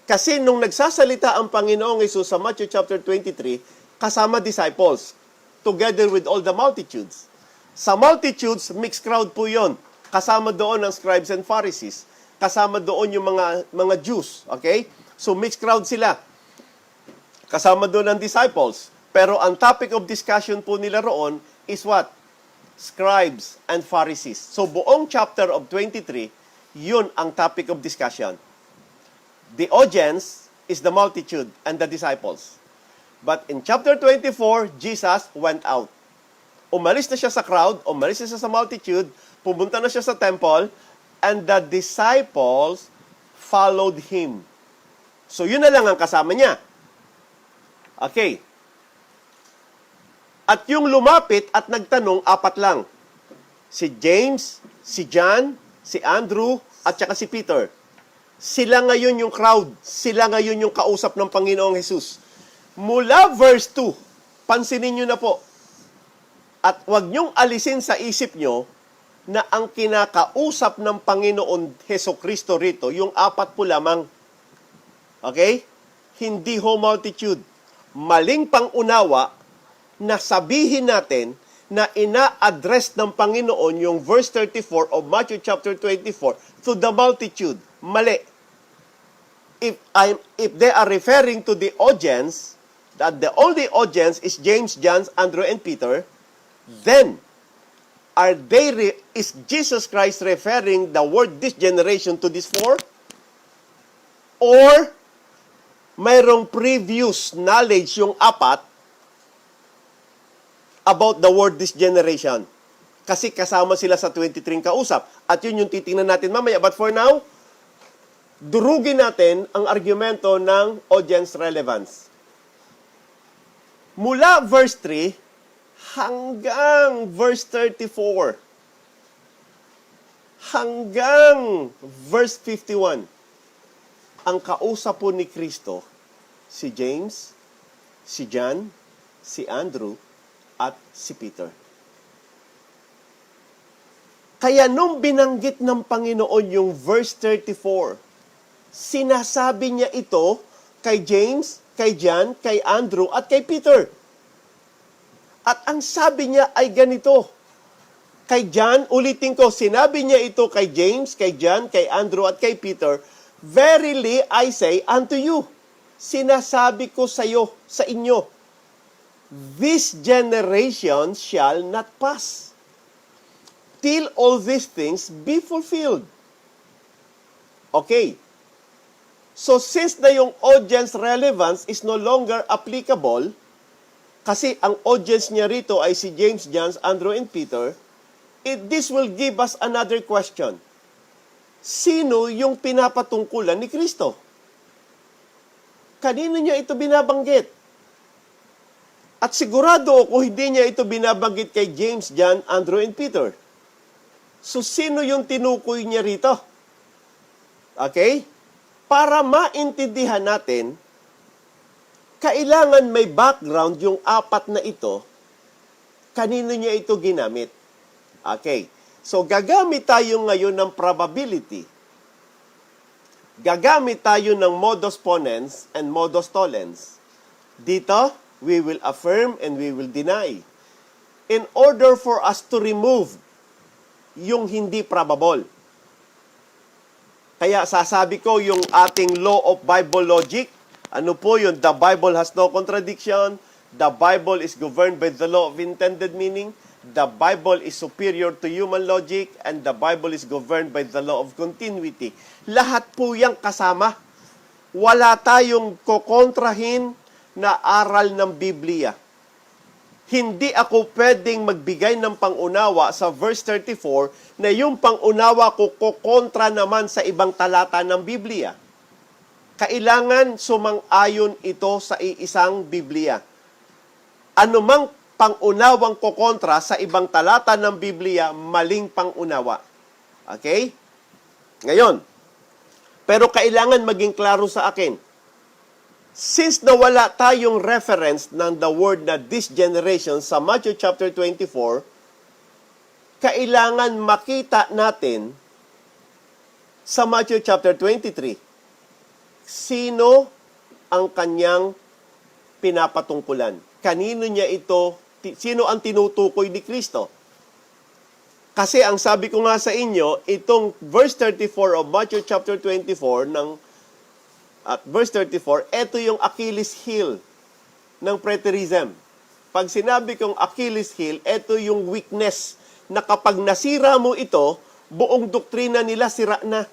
Kasi nung nagsasalita ang Panginoong Hesus sa Matthew chapter 23, kasama disciples, together with all the multitudes. Sa multitudes, mixed crowd po yon. Kasama doon ang scribes and Pharisees. Kasama doon yung mga Jews. So mixed crowd sila. Kasama doon ang disciples. Pero ang topic of discussion po nila roon is what? Scribes and Pharisees. So buong chapter of 23, yun ang topic of discussion. The audience is the multitude and the disciples. But in chapter 24, Jesus went out. Umalis na siya sa crowd, umalis na siya sa multitude, pumunta na siya sa temple, and the disciples followed him. So yun na lang ang kasama niya. At yung lumapit at nagtanong, 4 lang. Si James, si John, si Andrew, at saka si Peter. Sila ngayon yung crowd. Sila ngayon yung kausap ng Panginoong Hesus. Mula verse 2, pansinin nyo na po. At huwag nyong alisin sa isip nyo na ang kinakausap ng Panginoon Hesukristo rito, yung 4 po lamang. Hindi ho multitude. Maling pangunawa na sabihin natin na ina-address ng Panginoon yung verse 34 of Matthew chapter 24 to the multitude. Mali. If they are referring to the audience, that the only audience is James, John, Andrew, and Peter, then is Jesus Christ referring the word this generation to these 4? Or mayroong previous knowledge yung 4 about the word this generation? Kasi kasama sila sa 23 kausap. At yun yung titingnan natin mamaya. But for now, durugin natin ang argumento ng audience relevance. Mula verse 3 hanggang verse 34, hanggang verse 51, ang kausap po ni Kristo, si James, si John, si Andrew, at si Peter. Kaya nung binanggit ng Panginoon yung verse 34, sinasabi niya ito kay James, kay John, kay Andrew, at kay Peter. At ang sabi niya ay ganito. Kay John, ulitin ko, sinabi niya ito kay James, kay John, kay Andrew, at kay Peter, verily I say unto you, sinasabi ko sa iyo, sa inyo, this generation shall not pass till all these things be fulfilled. So since na yung audience relevance is no longer applicable, kasi ang audience niya rito ay si James, John, Andrew, and Peter, this will give us another question. Sino yung pinapatungkulan ni Kristo? Kanino niya ito binabanggit? At sigurado ako hindi niya ito binabanggit kay James, John, Andrew, and Peter. So, sino yung tinukoy niya rito? Okay? Para maintindihan natin, kailangan may background yung apat na ito, kanino niya ito ginamit. Okay. So, gagamit tayo ngayon ng probability. Gagamit tayo ng modus ponens and modus tollens. Dito, we will affirm and we will deny. In order for us to remove yung hindi probable. Kaya sasabi ko yung ating law of Bible logic, ano po yun? The Bible has no contradiction. The Bible is governed by the law of intended meaning. The Bible is superior to human logic, and the Bible is governed by the law of continuity. Lahat po yang kasama. Wala tayong kokontrahin na aral ng Biblia. Hindi ako pwedeng magbigay ng pangunawa sa verse 34 na yung pangunawa ko kokontra naman sa ibang talata ng Biblia. Kailangan sumang-ayon ito sa iisang Biblia. Anumang pangunawang kokontra sa ibang talata ng Biblia, maling pangunawa. Okay? Ngayon, pero kailangan maging klaro sa akin. Since nawala tayong reference ng the word na this generation sa Matthew chapter 24, kailangan makita natin sa Matthew chapter 23, sino ang kanyang pinapatungkulan? Kanino niya ito? Sino ang tinutukoy ni Kristo? Kasi ang sabi ko nga sa inyo, itong verse 34 of Matthew chapter 24 at verse 34, ito yung Achilles heel ng preterism. Pag sinabi kong Achilles heel, ito yung weakness na kapag nasira mo ito, buong doktrina nila sira na.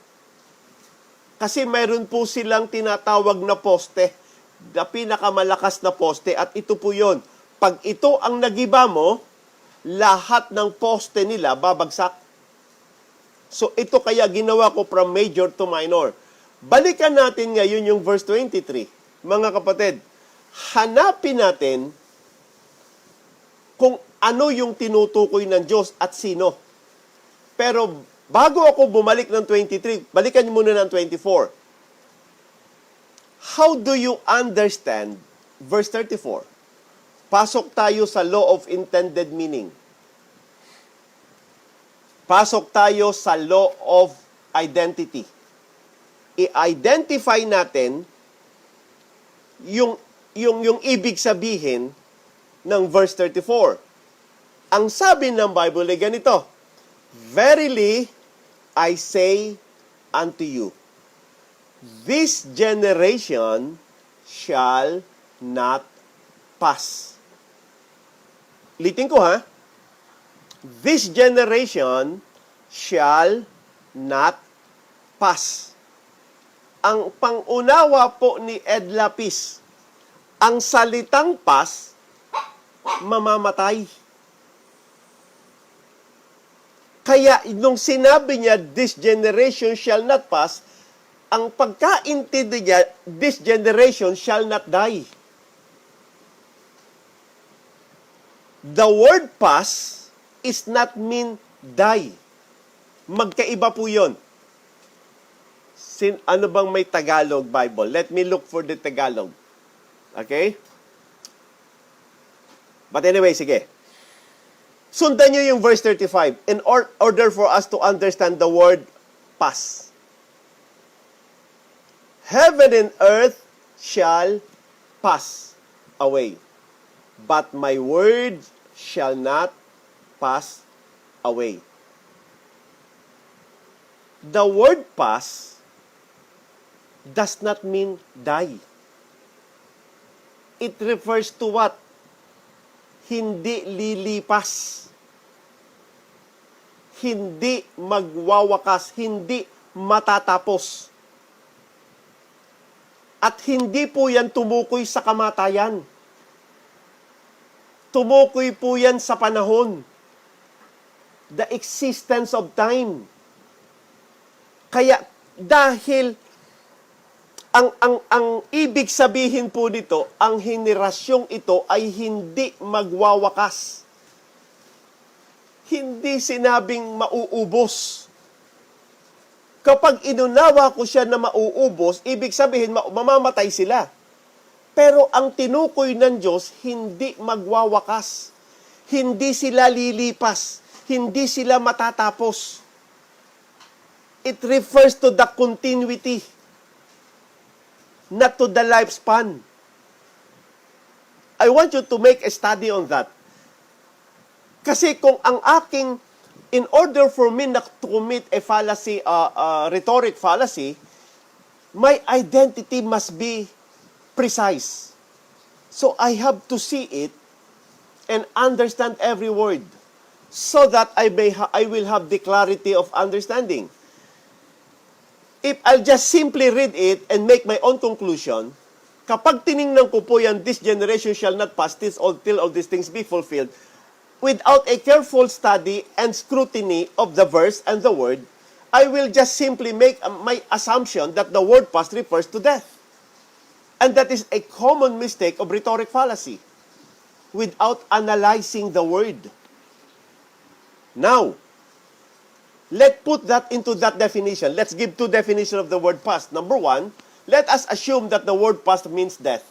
Kasi mayroon po silang tinatawag na poste, na pinakamalakas na poste, at ito po yon. Pag ito ang nagiba mo, lahat ng poste nila babagsak. So ito kaya ginawa ko from major to minor. Balikan natin ngayon yung verse 23. Mga kapatid, hanapin natin kung ano yung tinutukoy ng Diyos at sino. Pero bago ako bumalik ng 23, balikan niyo muna ng 24. How do you understand verse 34? Pasok tayo sa law of intended meaning. Pasok tayo sa law of identity. I-identify natin yung ibig sabihin ng verse 34. Ang sabi ng Bible ay ganito, Verily, I say unto you, this generation shall not pass. Ulitin ko ha. This generation shall not pass. Ang pangunawa po ni Ed Lapis, ang salitang pass, mamamatay. Kaya nung sinabi niya, this generation shall not pass, ang pagkaintindi niya, this generation shall not die. The word pass is not mean die. Magkaiba po yun. Ano bang may Tagalog Bible? Let me look for the Tagalog. Okay? But anyway, sige. Sundan nyo yung verse 35 in order for us to understand the word pass. Heaven and earth shall pass away, but my word shall not pass away. The word pass does not mean die. It refers to what? Hindi lilipas. Hindi magwawakas. Hindi matatapos. At hindi po yan tumukoy sa kamatayan. Tumukoy po yan sa panahon. the existence of time. Kaya dahil ang ibig sabihin po nito, ang henerasyong ito ay hindi magwawakas. Hindi sinabing mauubos. Kapag inunawa ko siya na mauubos, ibig sabihin mamamatay sila. Pero ang tinukoy ng Diyos, hindi magwawakas. Hindi sila lilipas. Hindi sila matatapos. It refers to the continuity, not to the lifespan. I want you to make a study on that. Kasi kung ang aking, in order for me not to commit a fallacy, rhetoric fallacy, my identity must be precise. So I have to see it and understand every word so that I will have the clarity of understanding. If I'll just simply read it and make my own conclusion, kapag tiningnan ko po yan, this generation shall not pass till all these things be fulfilled, without a careful study and scrutiny of the verse and the word, I will just simply make my assumption that the word past refers to death. And that is a common mistake of rhetoric fallacy, without analyzing the word. Now, let's put that into that definition. Let's give two definitions of the word past. Number one, let us assume that the word past means death.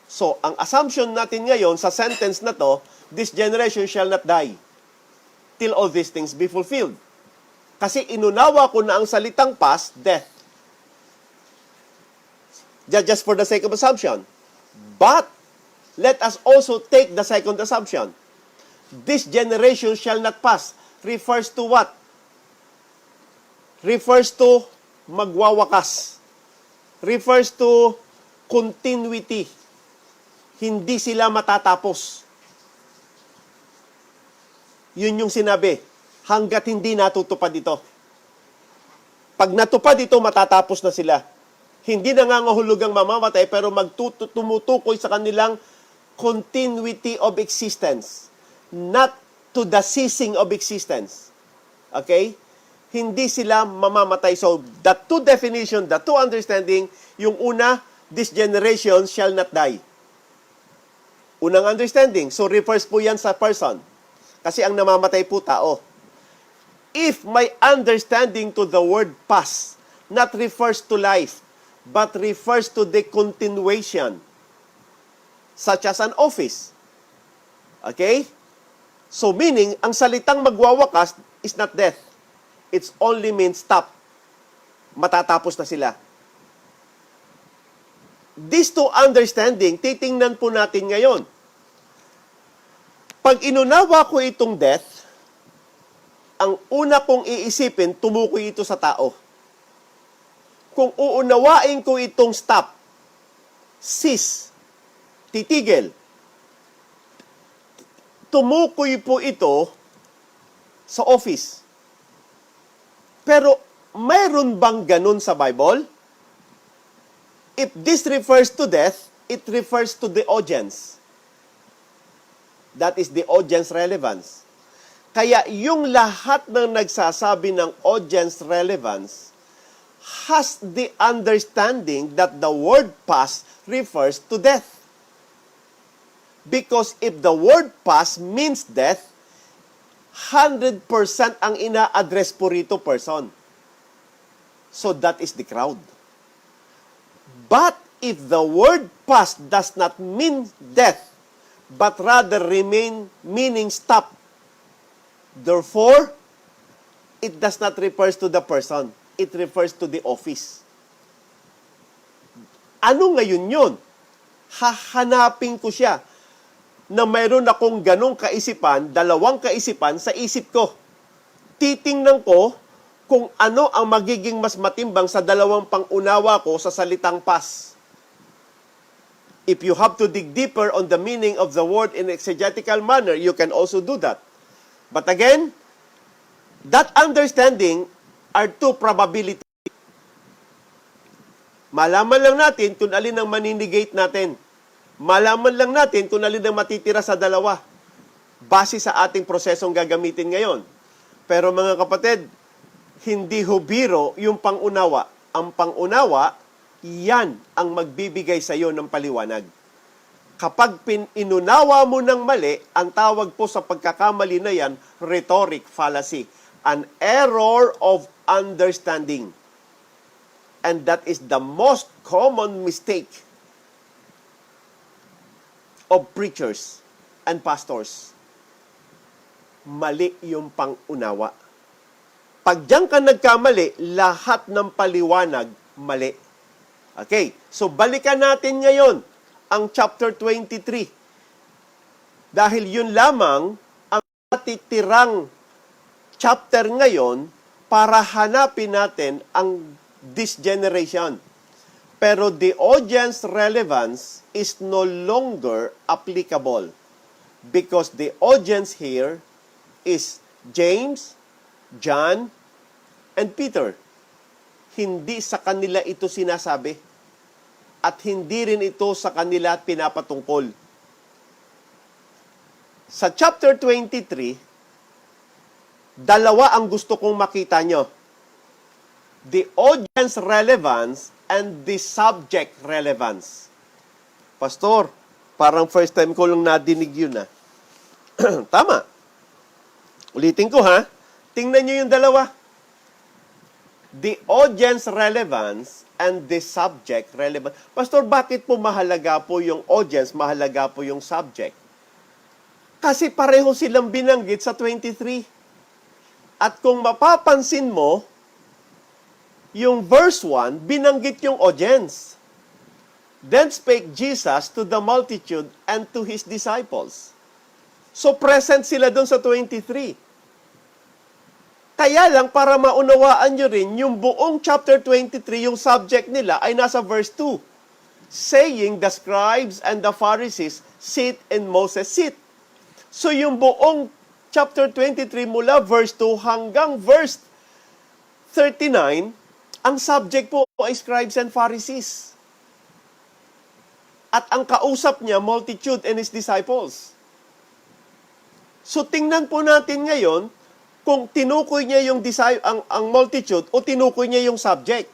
So, ang assumption natin ngayon sa sentence na to, this generation shall not die till all these things be fulfilled. Kasi inunawa ko na ang salitang past, death. Just for the sake of assumption. But, let us also take the second assumption. This generation shall not pass refers to what? Refers to magwawakas. Refers to continuity. Hindi sila matatapos. Yun yung sinabi. Hanggat hindi natutupad ito. Pag natupad ito, matatapos na sila. Hindi nangangahulugang mamamatay, pero tumutukoy sa kanilang continuity of existence. Not to the ceasing of existence. Okay? Hindi sila mamamatay. So, the two definition, the two understanding, yung una, this generation shall not die. Unang understanding. So, refers po yan sa person. Kasi ang namamatay po tao. If my understanding to the word past not refers to life, but refers to the continuation, such as an office. Okay? So, meaning, ang salitang magwawakas is not death. It's only means stop. Matatapos na sila. These two understanding, titingnan po natin ngayon. Pag inunawa ko itong death, ang una kong iisipin, tumukoy ito sa tao. Kung uunawain ko itong stop, cease, titigil, tumukoy po ito sa office. Pero, mayroon bang ganun sa Bible? If this refers to death, it refers to the audience. That is the audience relevance. Kaya yung lahat ng nagsasabi ng audience relevance has the understanding that the word past refers to death. Because if the word past means death, 100% ang ina-address po rito person. So that is the crowd. But if the word past does not mean death, but rather meaning stop, therefore, it does not refers to the person. It refers to the office. Ano ngayon yun? Hahanapin ko siya na mayroon akong ganong kaisipan, dalawang kaisipan sa isip ko. Titingnan ko kung ano ang magiging mas matimbang sa dalawang pangunawa ko sa salitang past. If you have to dig deeper on the meaning of the word in exegetical manner, you can also do that. But again, that understanding are two probabilities. Malaman lang natin kung alin ang maninegate natin. Malaman lang natin kung alin ang matitira sa dalawa base sa ating prosesong gagamitin ngayon. Pero mga kapatid, hindi hubiro yung pangunawa. Ang pangunawa, yan ang magbibigay sa iyo ng paliwanag. Kapag inunawa mo ng mali, ang tawag po sa pagkakamali na yan, rhetoric fallacy. An error of understanding. And that is the most common mistake of preachers and pastors. Mali yung pangunawa. Pag diyan ka nagkamali, lahat ng paliwanag mali. Okay, so balikan natin ngayon ang chapter 23. Dahil yun lamang ang natitirang chapter ngayon para hanapin natin ang this generation. Pero the audience relevance is no longer applicable because the audience here is James, John, and Peter. Hindi sa kanila ito sinasabi at hindi rin ito sa kanila pinapatungkol. Sa chapter 23, dalawa ang gusto kong makita nyo. The audience relevance and the subject relevance. Pastor, parang first time ko lang nadinig yun ha. Tama. Ulitin ko ha. Tingnan nyo yung dalawa. The audience relevance and the subject relevance. Pastor, bakit po mahalaga po yung audience, mahalaga po yung subject? Kasi pareho silang binanggit sa 23. At kung mapapansin mo, yung verse 1, binanggit yung audience. Then spake Jesus to the multitude and to his disciples. So present sila doon sa 23. Kaya lang para maunawaan nyo rin, yung buong chapter 23, yung subject nila ay nasa verse 2. Saying, the scribes and the Pharisees sit and Moses sit. So yung buong chapter 23 mula verse 2 hanggang verse 39, ang subject po ay scribes and Pharisees. At ang kausap niya, multitude and his disciples. So tingnan po natin ngayon kung tinukoy niya yung ang multitude o tinukoy niya yung subject.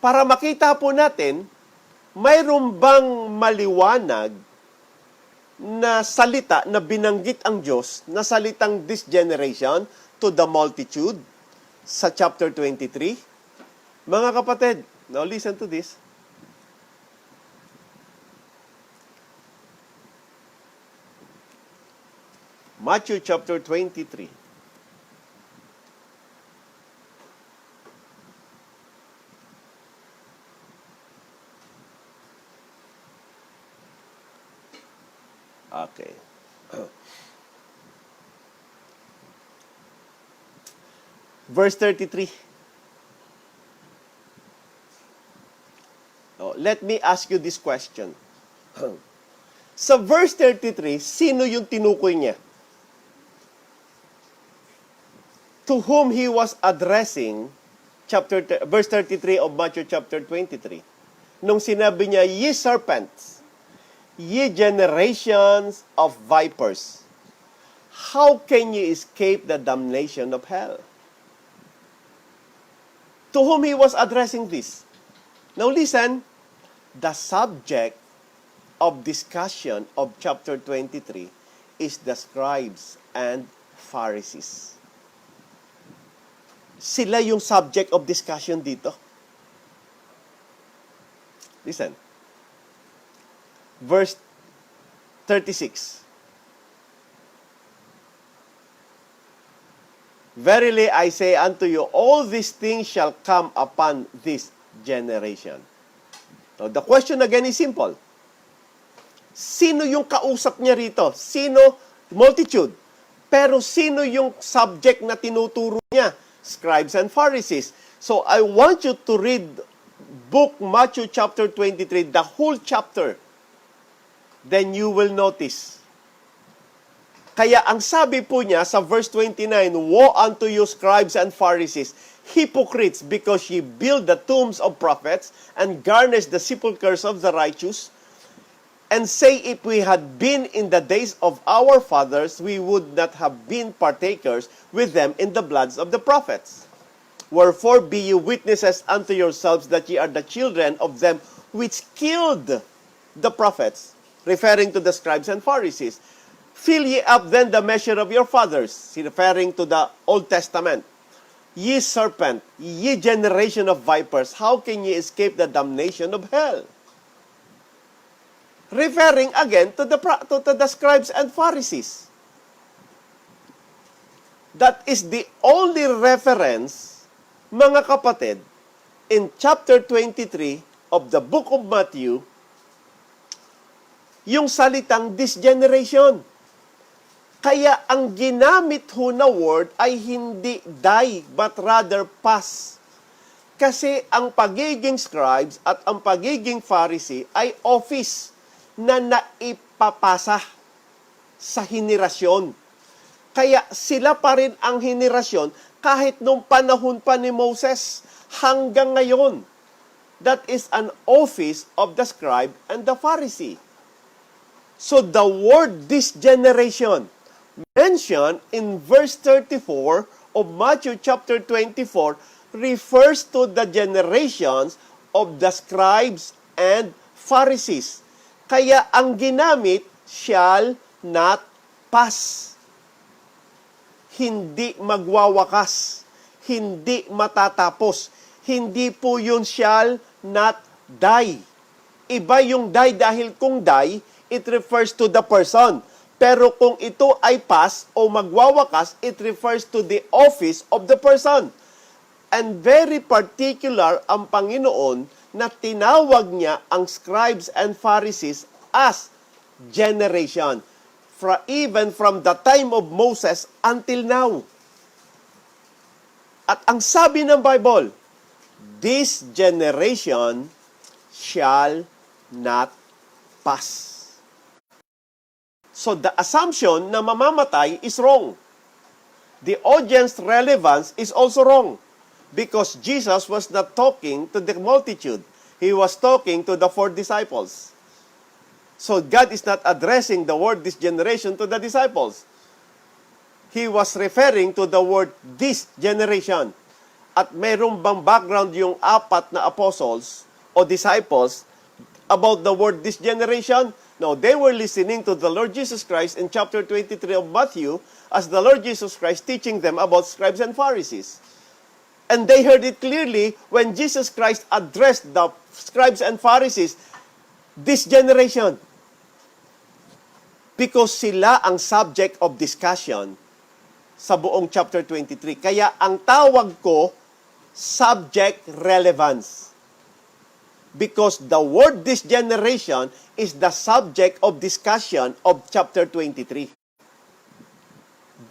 Para makita po natin, mayroon bang maliwanag na salita na binanggit ang Diyos na salitang this generation to the multitude sa chapter 23? Mga kapatid, now listen to this. Matthew chapter 23. Okay. Verse 33. Let me ask you this question. Sa verse 33, sino yung tinukoy niya? To whom he was addressing, verse 33 of Matthew chapter 23. Nung sinabi niya, ye serpents, ye generations of vipers, how can ye escape the damnation of hell? To whom he was addressing this? Now listen, the subject of discussion of chapter 23 is the scribes and Pharisees. Sila yung subject of discussion dito. Listen. Verse 36. Verily I say unto you, all these things shall come upon this generation. Now, the question again is simple. Sino yung kausap niya rito? Sino? Multitude. Pero sino yung subject na tinuturo niya? Scribes and Pharisees. So, I want you to read book Matthew chapter 23, the whole chapter. Then you will notice. Kaya ang sabi po niya sa verse 29, woe unto you scribes and Pharisees, hypocrites, because ye build the tombs of prophets and garnish the sepulchres of the righteous. and say, if we had been in the days of our fathers, we would not have been partakers with them in the bloods of the prophets. Wherefore be ye witnesses unto yourselves that ye are the children of them which killed the prophets, referring to the scribes and Pharisees. Fill ye up then the measure of your fathers, referring to the Old Testament. Ye serpent, ye generation of vipers, how can ye escape the damnation of hell? Referring again to the scribes and Pharisees. That is the only reference, mga kapatid, in chapter 23 of the book of Matthew, yung salitang this generation. Kaya ang ginamit ho na word ay hindi die, but rather pass. Kasi ang pagiging scribes at ang pagiging Pharisee ay office na naipapasa sa henerasyon. Kaya sila pa rin ang henerasyon kahit nung panahon pa ni Moses hanggang ngayon. That is an office of the scribe and the Pharisee. So the word this generation mentioned in verse 34 of Matthew chapter 24 refers to the generations of the scribes and Pharisees. Kaya ang ginamit, shall not pass. Hindi magwawakas. Hindi matatapos. Hindi po yun shall not die. Iba yung die dahil kung die, it refers to the person. Pero kung ito ay pass o magwawakas, it refers to the office of the person. And very particular ang Panginoon na tinawag niya ang scribes and Pharisees as generation. Even from the time of Moses until now. At ang sabi ng Bible, this generation shall not pass. So the assumption na mamamatay is wrong. The audience relevance is also wrong. Because Jesus was not talking to the multitude. He was talking to the 4 disciples. So God is not addressing the word this generation to the disciples. He was referring to the word this generation. At mayroong bang background yung 4 na apostles o disciples about the word this generation? No, they were listening to the Lord Jesus Christ in chapter 23 of Matthew as the Lord Jesus Christ teaching them about scribes and Pharisees. And they heard it clearly when Jesus Christ addressed the scribes and Pharisees, this generation. Because sila ang subject of discussion sa buong chapter 23. Kaya ang tawag ko, subject relevance. Because the word this generation is the subject of discussion of chapter 23.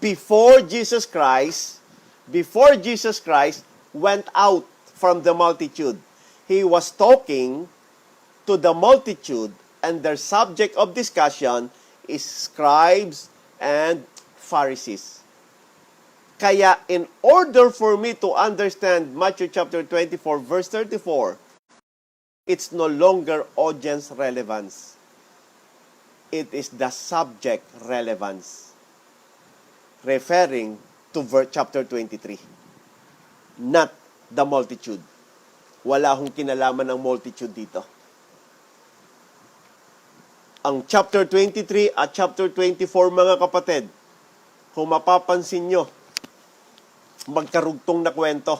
Before Jesus Christ went out from the multitude, he was talking to the multitude, and their subject of discussion is scribes and Pharisees. Kaya in order for me to understand Matthew chapter 24 verse 34, it's no longer audience relevance. It is the subject relevance. Referring to chapter 23. Not the multitude. Wala hong kinalaman ng multitude dito. Ang chapter 23 at chapter 24, mga kapatid, kung mapapansin nyo, magkarugtong na kwento.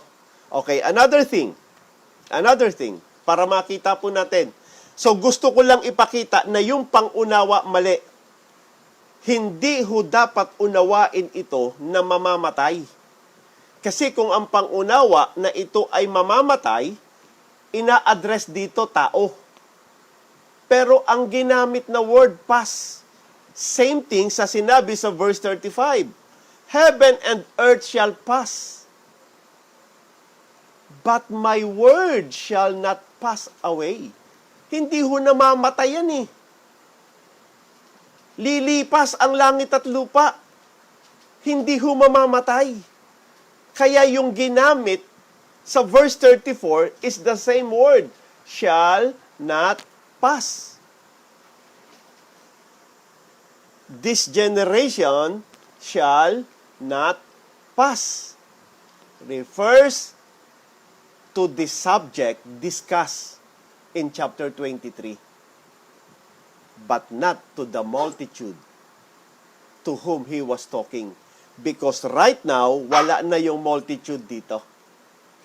Okay, another thing, para makita po natin. So gusto ko lang ipakita na yung pangunawa mali. Hindi ho dapat unawain ito na mamamatay. Kasi kung ang pangunawa na ito ay mamamatay, ina-address dito tao. Pero ang ginamit na word pass, same thing sa sinabi sa verse 35. Heaven and earth shall pass, but my word shall not pass away. Hindi ho namamatay yan eh. Lilipas ang langit at lupa. Hindi ho mamamatay. Kaya yung ginamit sa verse 34 is the same word, shall not pass. this generation shall not pass refers to the subject discussed in chapter 23, but not to the multitude to whom he was talking. Because right now, wala na yung multitude dito.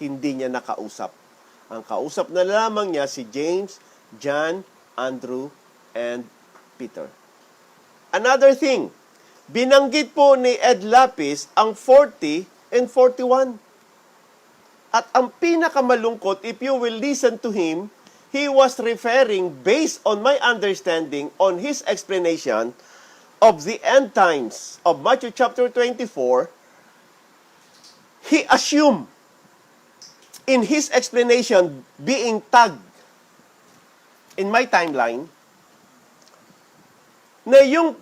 Hindi niya nakausap. Ang kausap na lamang niya si James, John, Andrew, and Peter. Another thing, binanggit po ni Ed Lapis ang 40 and 41. At ang pinakamalungkot, if you will listen to him, he was referring, based on my understanding, on his explanation of the end times of Matthew chapter 24, he assumed in his explanation being tagged in my timeline na yung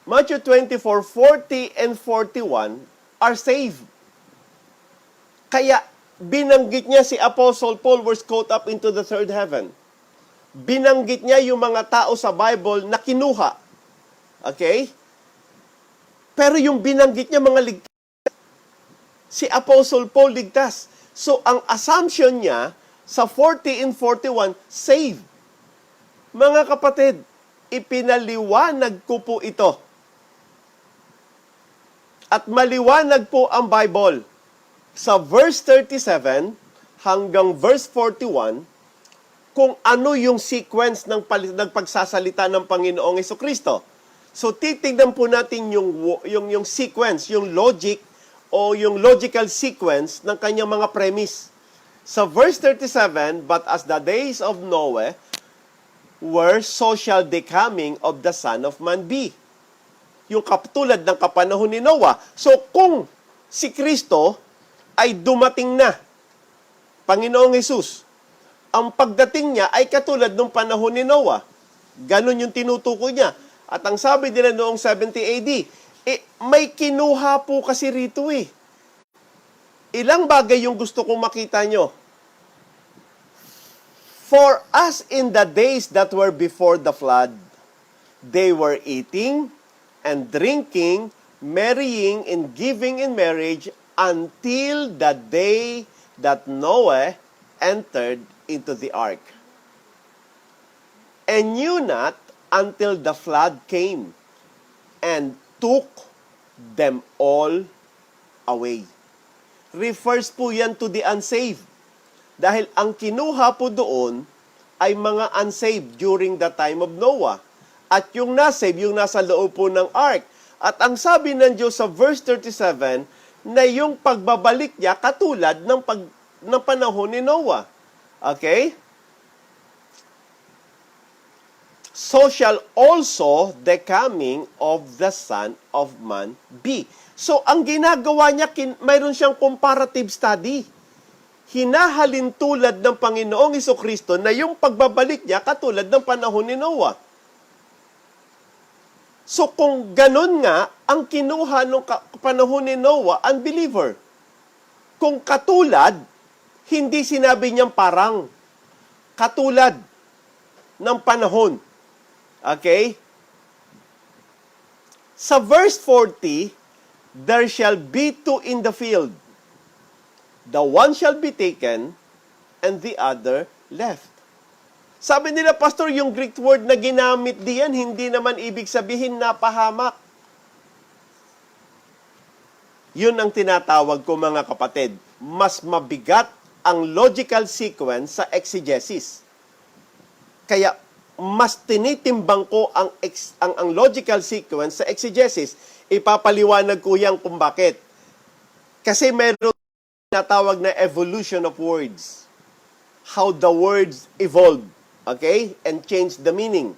Matthew 24, 40 and 41 are saved. Kaya binanggit niya si Apostle Paul was caught up into the third heaven. Binanggit niya yung mga tao sa Bible na kinuha. Okay? Pero yung binanggit niya mga ligtas, si Apostle Paul ligtas. So, ang assumption niya sa 40 and 41, saved. Mga kapatid, ipinaliwanag ko po ito. At maliwanag po ang Bible. Sa verse 37 hanggang verse 41, kung ano yung sequence ng pagsasalita ng Panginoong Jesucristo. So, titignan po natin yung sequence, yung logic, o yung logical sequence ng kanyang mga premise. Sa verse 37, but as the days of Noah were, so shall the coming of the Son of Man be. Yung katulad ng kapanahon ni Noah. So, kung si Kristo ay dumating na, Panginoong Jesus, ang pagdating niya ay katulad ng panahon ni Noah. Ganon yung tinutukoy niya. At ang sabi nila noong 70 AD, may kinuha po kasi rito eh. Ilang bagay yung gusto kong makita nyo. For us in the days that were before the flood, they were eating and drinking, marrying and giving in marriage until the day that Noah entered into the ark. And knew not until the flood came and took them all away. Refers po yan to the unsaved. Dahil ang kinuha po doon ay mga unsaved during the time of Noah. At yung nasave, yung nasa loob po ng ark. At ang sabi ng Diyos sa verse 37, na yung pagbabalik niya katulad ng panahon ni Noah. Okay? So shall also the coming of the Son of Man be. So, ang ginagawa niya, mayroon siyang comparative study. Hinahalin tulad ng Panginoong Jesucristo na yung pagbabalik niya katulad ng panahon ni Noah. So, kung ganun nga, ang kinuha ng panahon ni Noah, unbeliever. Kung katulad, hindi sinabi niyang parang. Katulad ng panahon. Okay? Sa verse 40, there shall be two in the field. The one shall be taken, and the other left. Sabi nila, Pastor, yung Greek word na ginamit diyan, hindi naman ibig sabihin napahamak. Yun ang tinatawag ko, mga kapatid. Mas mabigat ang logical sequence sa exegesis. Kaya, mas tinitimbang ko ang logical sequence sa exegesis. Ipapaliwanag ko yan kung bakit. Kasi meron tinatawag na evolution of words. How the words evolve. Okay? And change the meaning.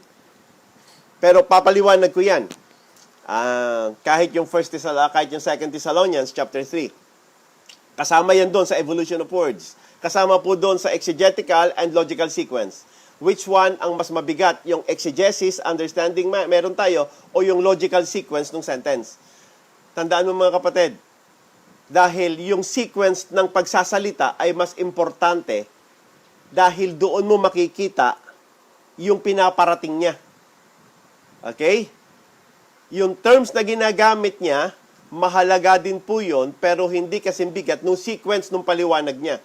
Pero papaliwanag ko yan. Kahit yung kahit yung 2 Thessalonians chapter 3. Kasama yan doon sa evolution of words. Kasama po doon sa exegetical and logical sequence. Which one ang mas mabigat? Yung exegesis, understanding meron tayo, o yung logical sequence ng sentence? Tandaan mo, mga kapatid, dahil yung sequence ng pagsasalita ay mas importante dahil doon mo makikita yung pinaparating niya. Okay? Yung terms na ginagamit niya, mahalaga din po yun, pero hindi kasing bigat nung sequence nung paliwanag niya.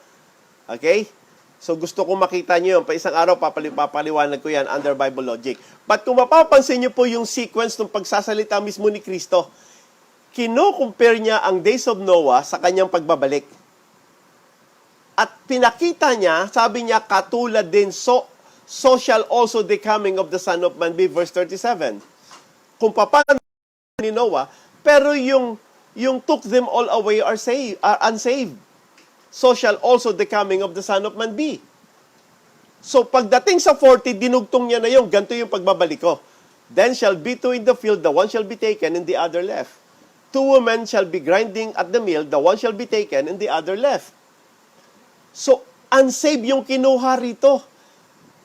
Okay? So gusto kong makita niyo yun. Pa isang araw, papaliwanag ko yan under Bible logic. But kung mapapansin niyo po yung sequence ng pagsasalita mismo ni Kristo, kino-compare niya ang days of Noah sa kanyang pagbabalik. At pinakita niya, sabi niya, katulad din, so shall also the coming of the Son of Man be, verse 37. Kung paano ni Noah, pero yung took them all away are unsaved. So shall also the coming of the Son of Man be. So pagdating sa 40, dinugtong niya na yung, ganito yung pagbabalik ko. Then shall be two in the field, the one shall be taken and the other left. Two women shall be grinding at the mill, the one shall be taken and the other left. So, unsaved yung kinuha rito.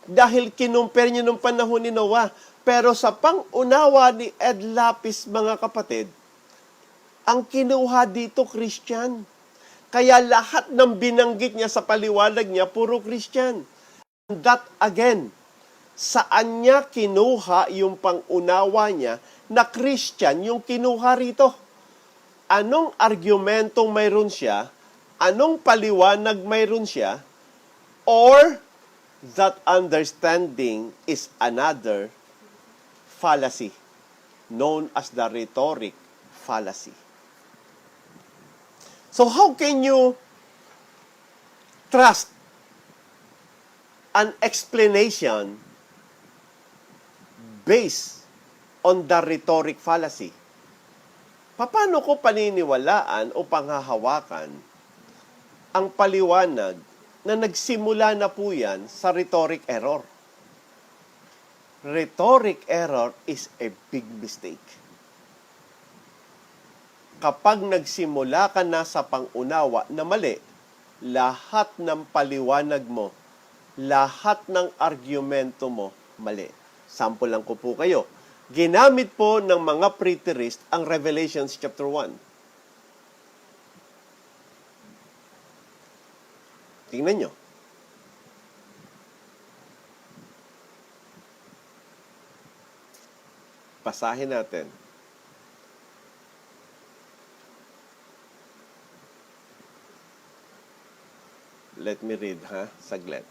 Dahil kinumpare niya nung panahon ni Noah. Pero sa pang-unawa ni Ed Lapis, mga kapatid, ang kinuha dito, Christian. Kaya lahat ng binanggit niya sa paliwanag niya, puro Christian. And that again, saan niya kinuha yung pang-unawa niya na Christian yung kinuha rito? Anong argumentong mayroon siya? Anong paliwanag mayroon siya? Or that understanding is another fallacy known as the rhetoric fallacy. So how can you trust an explanation based on the rhetoric fallacy? Paano ko paniniwalaan o panghahawakan ang paliwanag na nagsimula na po yan sa rhetoric error? Rhetoric error is a big mistake. Kapag nagsimula ka na sa pangunawa na mali, lahat ng paliwanag mo, lahat ng argumento mo, mali. Sample lang ko po kayo. Ginamit po ng mga preterist ang Revelations chapter 1. Tingnan nyo. Basahin natin. Let me read, saglit.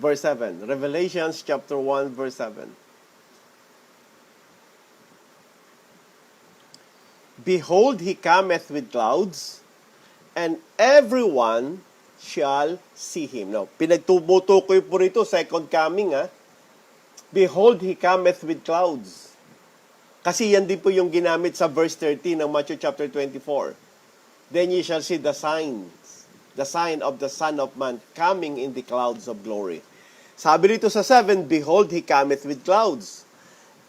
Verse 7. Revelations chapter 1, verse 7. Behold, he cometh with clouds, and everyone shall see him. Now, pinagtutukoy po rito, second coming, Behold, he cometh with clouds. Kasi yan din po yung ginamit sa verse 13 ng Matthew chapter 24. Then ye shall see the sign of the Son of Man coming in the clouds of glory. Sabi rito sa 7, Behold, he cometh with clouds,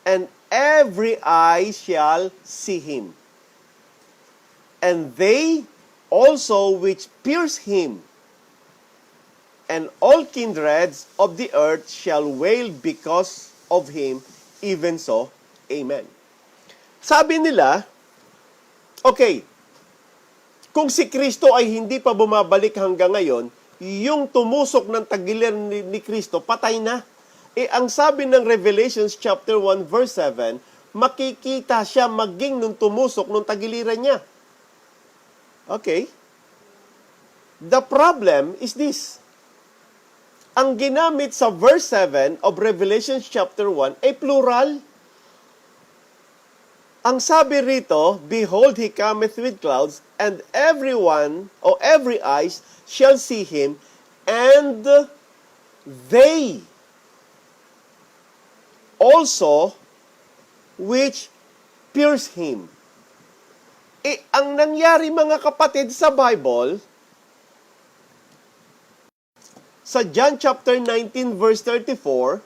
and every eye shall see him. And they also which pierce him, and all kindreds of the earth shall wail because of him, even so, Amen. Sabi nila, okay, kung si Kristo ay hindi pa bumabalik hanggang ngayon, yung tumusok ng tagiliran ni Kristo, patay na. Ang sabi ng Revelations chapter 1 verse 7, makikita siya maging nung tumusok nung tagiliran niya. Okay? The problem is this. Ang ginamit sa verse 7 of Revelations chapter 1 ay plural. Ang sabi rito, Behold, he cometh with clouds, and everyone, or every eyes, shall see him, and they also which pierce him. Ang nangyari, mga kapatid, sa Bible, sa John chapter 19 verse 34,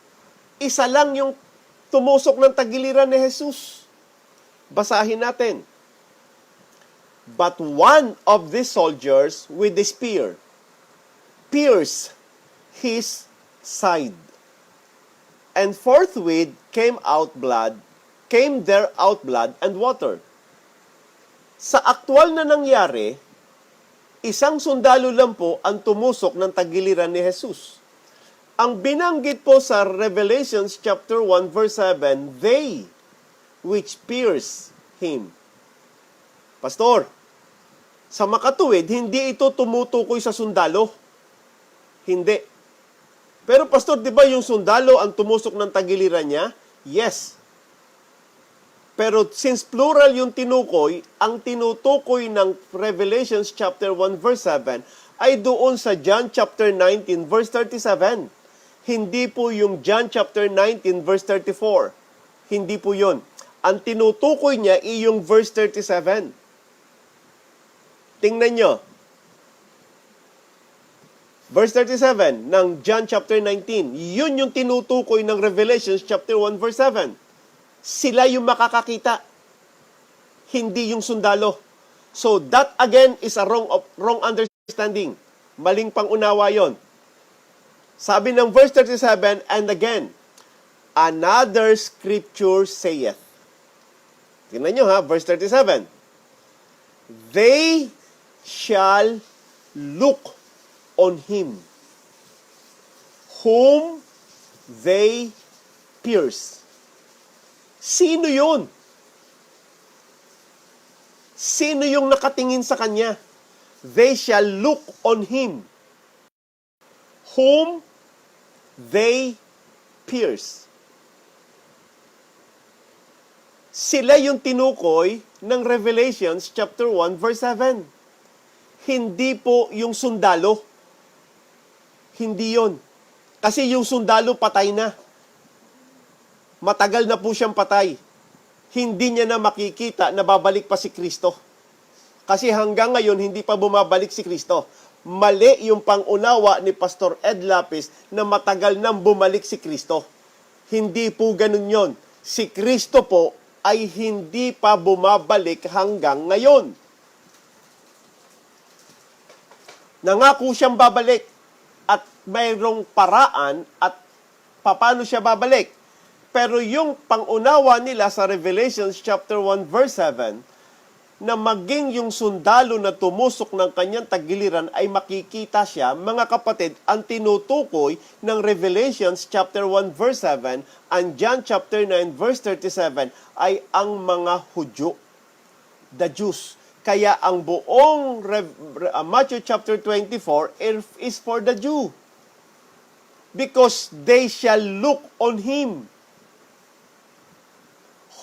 isa lang yung tumusok ng tagiliran ni Jesus. Basahin natin. But one of the soldiers with the spear pierced his side, And forthwith came there out blood and water. Sa aktwal na nangyari, isang sundalo lang po ang tumusok ng tagiliran ni Jesus. Ang binanggit po sa Revelations chapter 1 verse 7, they which pierced him. Pastor, sa makatuwid, hindi ito tumutukoy sa sundalo. Hindi. Pero pastor, di ba yung sundalo ang tumusok ng tagiliran niya? Yes. Pero since plural yung tinukoy, ang tinutukoy ng Revelations chapter 1 verse 7 ay doon sa John chapter 19 verse 37. Hindi po yung John chapter 19 verse 34. Hindi po yun. Ang tinutukoy niya ay yung verse 37. Tingnan nyo. Verse 37 ng John chapter 19. Yun yung tinutukoy ng Revelations chapter 1 verse 7. Sila yung makakakita. Hindi yung sundalo. So that again is a wrong understanding. Maling pangunawa yon. Sabi ng verse 37, and again, another scripture saith. Tingnan nyo ha, verse 37. They shall look on him whom they pierce. Sino yun? Sino yung nakatingin sa kanya? They shall look on him whom they pierce. Sila yung tinukoy ng Revelations chapter 1 verse 7. Hindi po yung sundalo. Hindi yon. Kasi yung sundalo patay na. Matagal na po siyang patay. Hindi niya na makikita na babalik pa si Kristo. Kasi hanggang ngayon, hindi pa bumabalik si Kristo. Mali yung pangunawa ni Pastor Ed Lapis na matagal nang bumalik si Kristo. Hindi po ganun yon. Si Kristo po ay hindi pa bumabalik hanggang ngayon. Nangako siyang babalik at mayroong paraan at paano siya babalik. Pero yung pangunawa nila sa Revelations chapter 1 verse 7 na maging yung sundalo na tumusok ng kanyang tagiliran ay makikita siya, mga kapatid, ang tinutukoy ng Revelations chapter 1 verse 7 and John chapter 9 verse 37 ay ang mga Hudyo, the Jews. Kaya ang buong Matthew chapter 24 is for the Jew. Because they shall look on him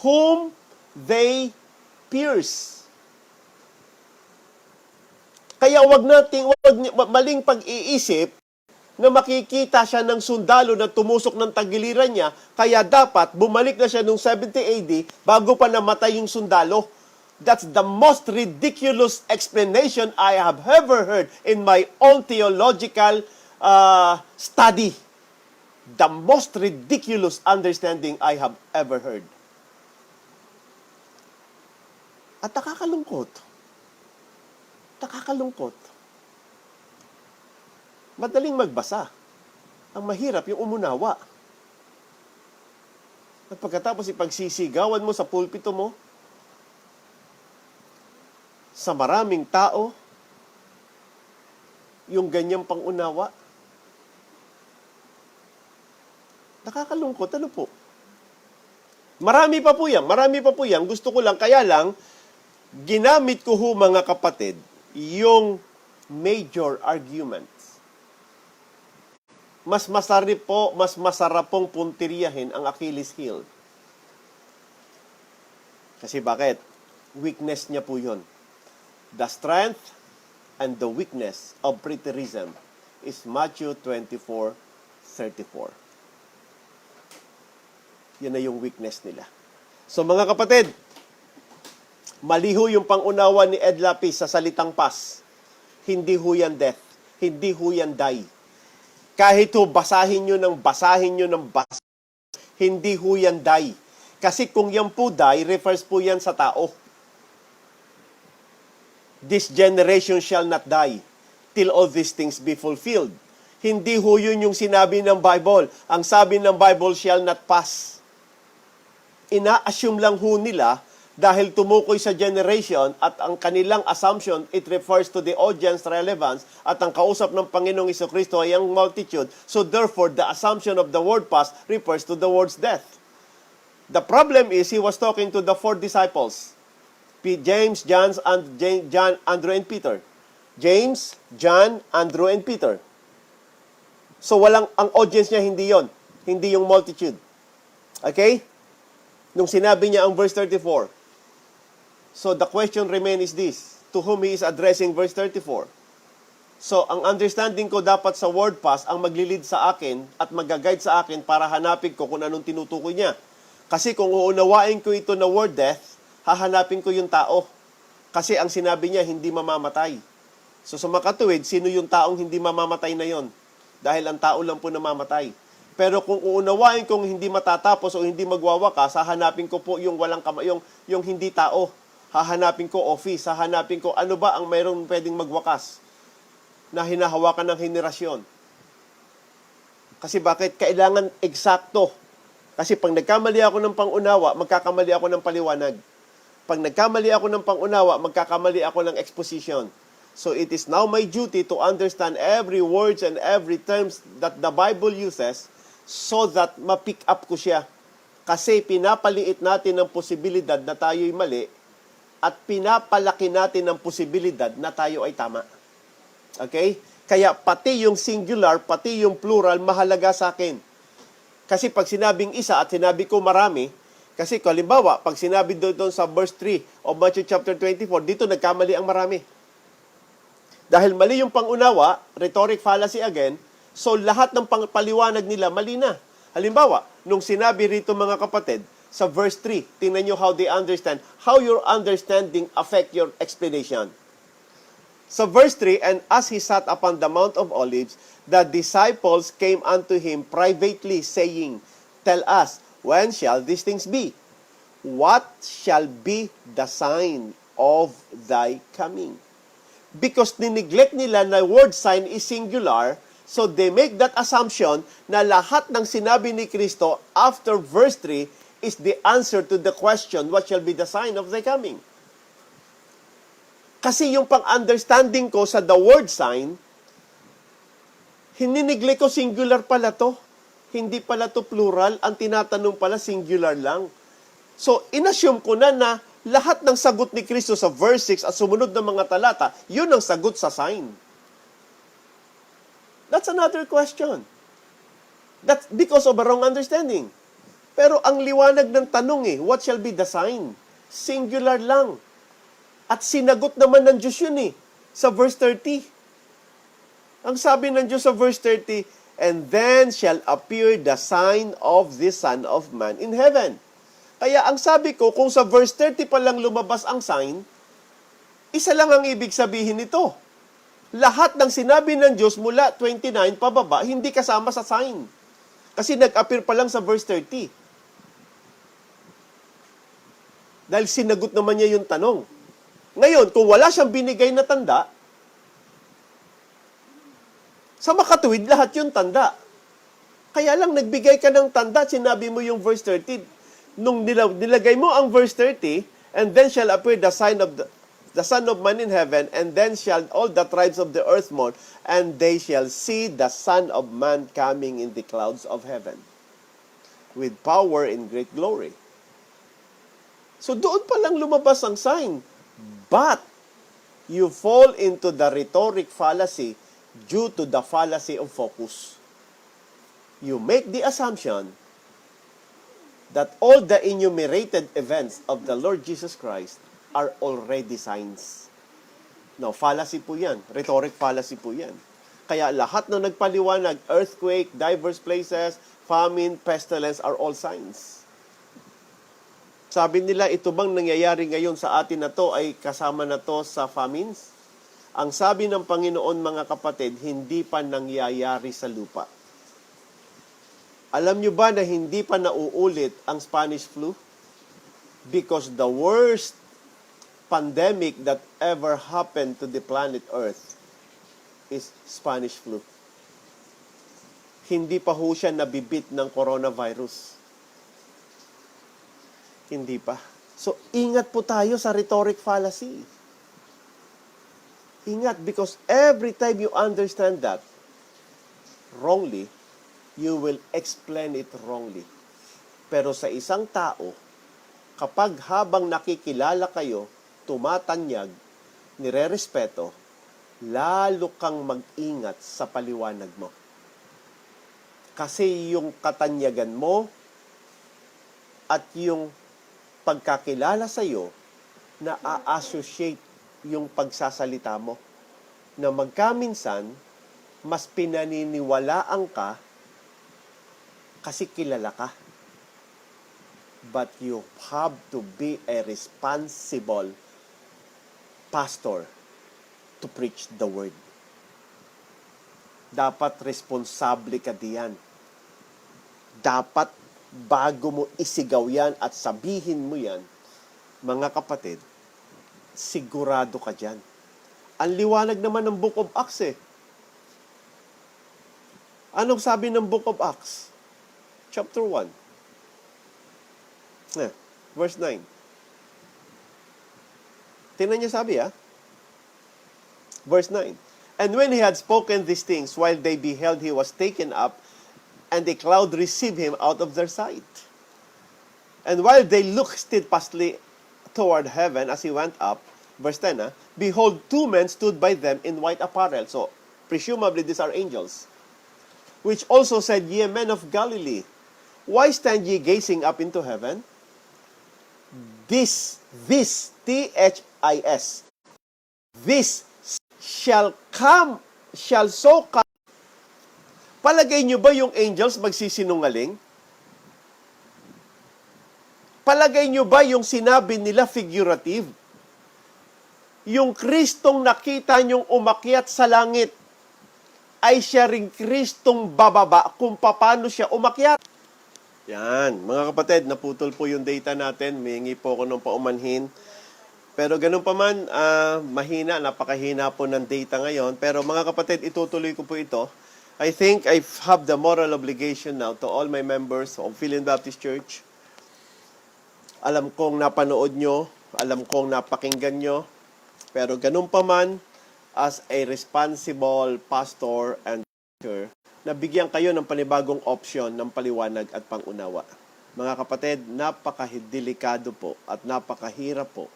whom they pierce. Kaya wag maling pag-iisip na makikita siya ng sundalo na tumusok ng tagiliran niya, kaya dapat bumalik na siya noong 70 AD bago pa namatay yung sundalo. That's the most ridiculous explanation I have ever heard in my own theological study. The most ridiculous understanding I have ever heard. At nakakalungkot. Madaling magbasa. Ang mahirap yung umunawa. At pagkatapos ipagsisigawan mo sa pulpito mo, sa maraming tao, yung ganyang pangunawa, nakakalungkot. Ano po? Marami pa po yan. Gusto ko lang, kaya lang, ginamit ko ho mga kapatid, yung major arguments. Mas masarap pong puntiryahin ang Achilles heel. Kasi bakit? Weakness niya po yun. The strength and the weakness of preterism is Matthew 24:34. Yan na yung weakness nila. So mga kapatid, maliho yung pangunawa ni Ed Lapis sa salitang pas. Hindi ho yan death. Hindi ho yan die. Kahit ho basahin nyo ng hindi ho yan die. Kasi kung yan po die, refers po yan sa tao. This generation shall not die till all these things be fulfilled. Hindi ho yun yung sinabi ng Bible. Ang sabi ng Bible, shall not pass. Ina-assume lang ho nila dahil tumukoy sa generation at ang kanilang assumption, it refers to the audience relevance at ang kausap ng Panginoong Jesucristo ay ang multitude. So therefore, the assumption of the word pass refers to the word's death. The problem is, he was talking to the 4 disciples. James, John, Andrew, and Peter. James, John, Andrew, and Peter. So ang audience niya hindi yon, hindi yung multitude. Okay? Nung sinabi niya ang verse 34. So the question remains is this, to whom he is addressing verse 34. So ang understanding ko dapat sa word pass ang maglilid sa akin at mag-guide sa akin para hanapin ko kung anong tinutukoy niya. Kasi kung uunawain ko ito na word death, hahanapin ko yung tao. Kasi ang sinabi niya, hindi mamamatay. So sa makatuwid, sino yung taong hindi mamamatay na yon? Dahil ang tao lang po namamatay. Pero kung uunawain kong hindi matatapos o hindi magwawakas, hahanapin ko po yung yung hindi tao. Hahanapin ko office, hahanapin ko ano ba ang mayroong pwedeng magwakas na hinahawakan ng henerasyon. Kasi bakit? Kailangan eksakto. Kasi pag nagkamali ako ng pangunawa, magkakamali ako ng paliwanag. Pag nagkamali ako ng pangunawa, magkakamali ako ng exposition. So it is now my duty to understand every words and every terms that the Bible uses so that ma-pick up ko siya. Kasi pinapaliit natin ang posibilidad na tayo'y mali at pinapalaki natin ang posibilidad na tayo ay tama. Okay? Kaya pati yung singular, pati yung plural, mahalaga sa akin. Kasi pag sinabing isa at sinabi ko marami, kasi halimbawa, pag sinabi doon sa verse 3 of Matthew chapter 24, dito nagkamali ang marami. Dahil mali yung pangunawa, rhetoric fallacy again, so lahat ng paliwanag nila mali na. Halimbawa, nung sinabi rito mga kapatid, sa verse 3, tingnan nyo how they understand, how your understanding affect your explanation. Sa verse 3, and as he sat upon the Mount of Olives, the disciples came unto him privately, saying, tell us, when shall these things be? What shall be the sign of thy coming? Because nineglect nila na word sign is singular, so they make that assumption na lahat ng sinabi ni Kristo after verse 3 is the answer to the question, what shall be the sign of thy coming? Kasi yung pang-understanding ko sa the word sign, hinineglect ko singular pala to. Hindi pala to plural. Ang tinatanong pala singular lang. So, inassume ko na lahat ng sagot ni Kristo sa verse 6 at sumunod na mga talata, yun ang sagot sa sign. That's another question. That's because of a wrong understanding. Pero ang liwanag ng tanong what shall be the sign? Singular lang. At sinagot naman ng Diyos yun sa verse 30. Ang sabi ng Diyos sa verse 30, and then shall appear the sign of the Son of Man in heaven. Kaya ang sabi ko, kung sa verse 30 pa lang lumabas ang sign, isa lang ang ibig sabihin nito. Lahat ng sinabi ng Diyos mula 29 pababa, hindi kasama sa sign. Kasi nag-appear pa lang sa verse 30. Dahil sinagot naman niya yung tanong. Ngayon, kung wala siyang binigay na tanda, sa makatuwid, lahat yung tanda. Kaya lang, nagbigay ka ng tanda, sinabi mo yung verse 30. Nung nilagay mo ang verse 30, and then shall appear the sign of the Son of Man in heaven, and then shall all the tribes of the earth mourn, and they shall see the Son of Man coming in the clouds of heaven, with power and great glory. So doon pa lang lumabas ang sign. But, you fall into the rhetoric fallacy due to the fallacy of focus. You make the assumption that all the enumerated events of the Lord Jesus Christ are already signs. No, fallacy po yan. Rhetoric fallacy po yan. Kaya lahat ng nagpaliwanag, earthquake, diverse places, famine, pestilence are all signs. Sabi nila, ito bang nangyayari ngayon sa atin na to ay kasama na to sa famines? Ang sabi ng Panginoon, mga kapatid, hindi pa nangyayari sa lupa. Alam nyo ba na hindi pa nauulit ang Spanish flu? Because the worst pandemic that ever happened to the planet Earth is Spanish flu. hindi pa ho siya nabibit ng coronavirus. Hindi pa. So, ingat po tayo sa rhetoric fallacy. Ingat, because every time you understand that wrongly, you will explain it wrongly. Pero sa isang tao, kapag habang nakikilala kayo, tumatanyag, nirerespeto, lalo kang mag-ingat sa paliwanag mo. Kasi yung katanyagan mo at yung pagkakilala sa iyo na a-associate yung pagsasalita mo. Na magkaminsan, mas pinaniniwalaan ka kasi kilala ka. But you have to be a responsible pastor to preach the word. Dapat responsable ka diyan. Dapat bago mo isigaw yan at sabihin mo yan, mga kapatid, sigurado ka dyan. Ang liwanag naman ng Book of Acts eh. Anong sabi ng Book of Acts? Chapter 1. Verse 9. Tingnan niyo sabi Verse 9. And when he had spoken these things, while they beheld, he was taken up, and a cloud received him out of their sight. And while they looked steadfastly toward heaven as he went up, verse 10, behold, two men stood by them in white apparel. So, presumably these are angels. Which also said, Ye men of Galilee, why stand ye gazing up into heaven? This, T-H-I-S, this shall so come. Palagay nyo ba yung angels magsisinungaling? Palagay nyo ba yung sinabi nila figurative? Yung Kristong nakita nyong umakyat sa langit ay siya ring Kristong bababa kung paano siya umakyat. Yan, mga kapatid, naputol po yung data natin. Mihingi po ako ng paumanhin. Pero ganun pa man, mahina, napakahina po ng data ngayon. Pero mga kapatid, itutuloy ko po ito. I think I have the moral obligation now to all my members of Philippine Baptist Church. Alam kong napanood nyo, alam kong napakinggan nyo, pero ganun pa man, as a responsible pastor and teacher, nabigyan kayo ng panibagong option ng paliwanag at pangunawa. Mga kapatid, napakadelikado po at napakahirap po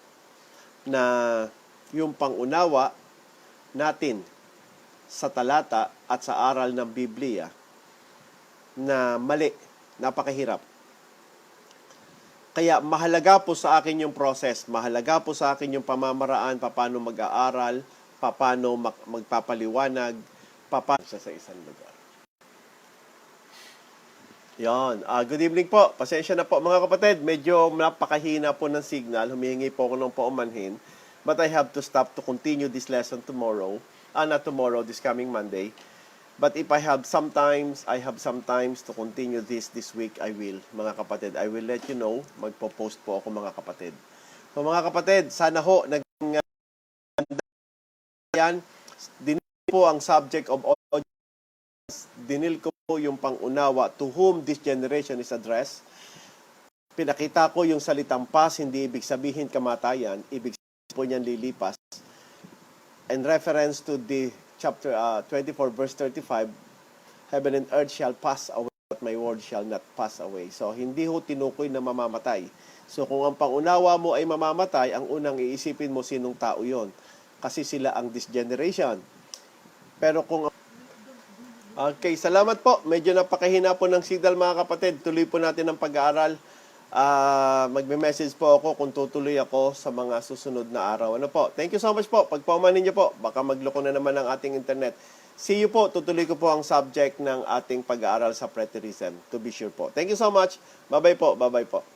na yung pangunawa natin sa talata at sa aral ng Biblia na mali, napakahirap. Kaya mahalaga po sa akin yung process, mahalaga po sa akin yung pamamaraan, paano mag-aaral, paano magpapaliwanag, paano siya sa isang lugar. Yon. Good evening po. Pasensya na po mga kapatid. Medyo napakahina po ng signal. Humihingi po ako ng paumanhin. But I have to stop to continue this lesson tomorrow. Not tomorrow, this coming Monday. But if I have sometimes to continue this week, I will, mga kapatid. I will let you know. Magpo-post po ako, mga kapatid. So, mga kapatid, sana ho, naging yan. Dinil po ang subject of audience. Dinil ko po yung pangunawa to whom this generation is addressed. Pinakita ko yung salitang past, hindi ibig sabihin kamatayan. Ibig sabihin po niyan lilipas. In reference to the chapter 24 verse 35, heaven and earth shall pass away, but my word shall not pass away. So, hindi ho tinukoy na mamamatay. So, kung ang pangunawa mo ay mamamatay, ang unang iisipin mo sinong tao yon. Kasi sila ang this generation. Pero kung... Okay, salamat po. Medyo napakahina po ng signal, mga kapatid. Tuloy po natin ang pag-aaral. Magme-message po ako kung tutuloy ako sa mga susunod na araw. Ano po? Thank you so much po. Pagpaumanin niyo po, baka magloko na naman ang ating internet. See you po. Tutuloy ko po ang subject ng ating pag-aaral sa preterism. To be sure po. Thank you so much. Bye-bye po. Bye-bye po.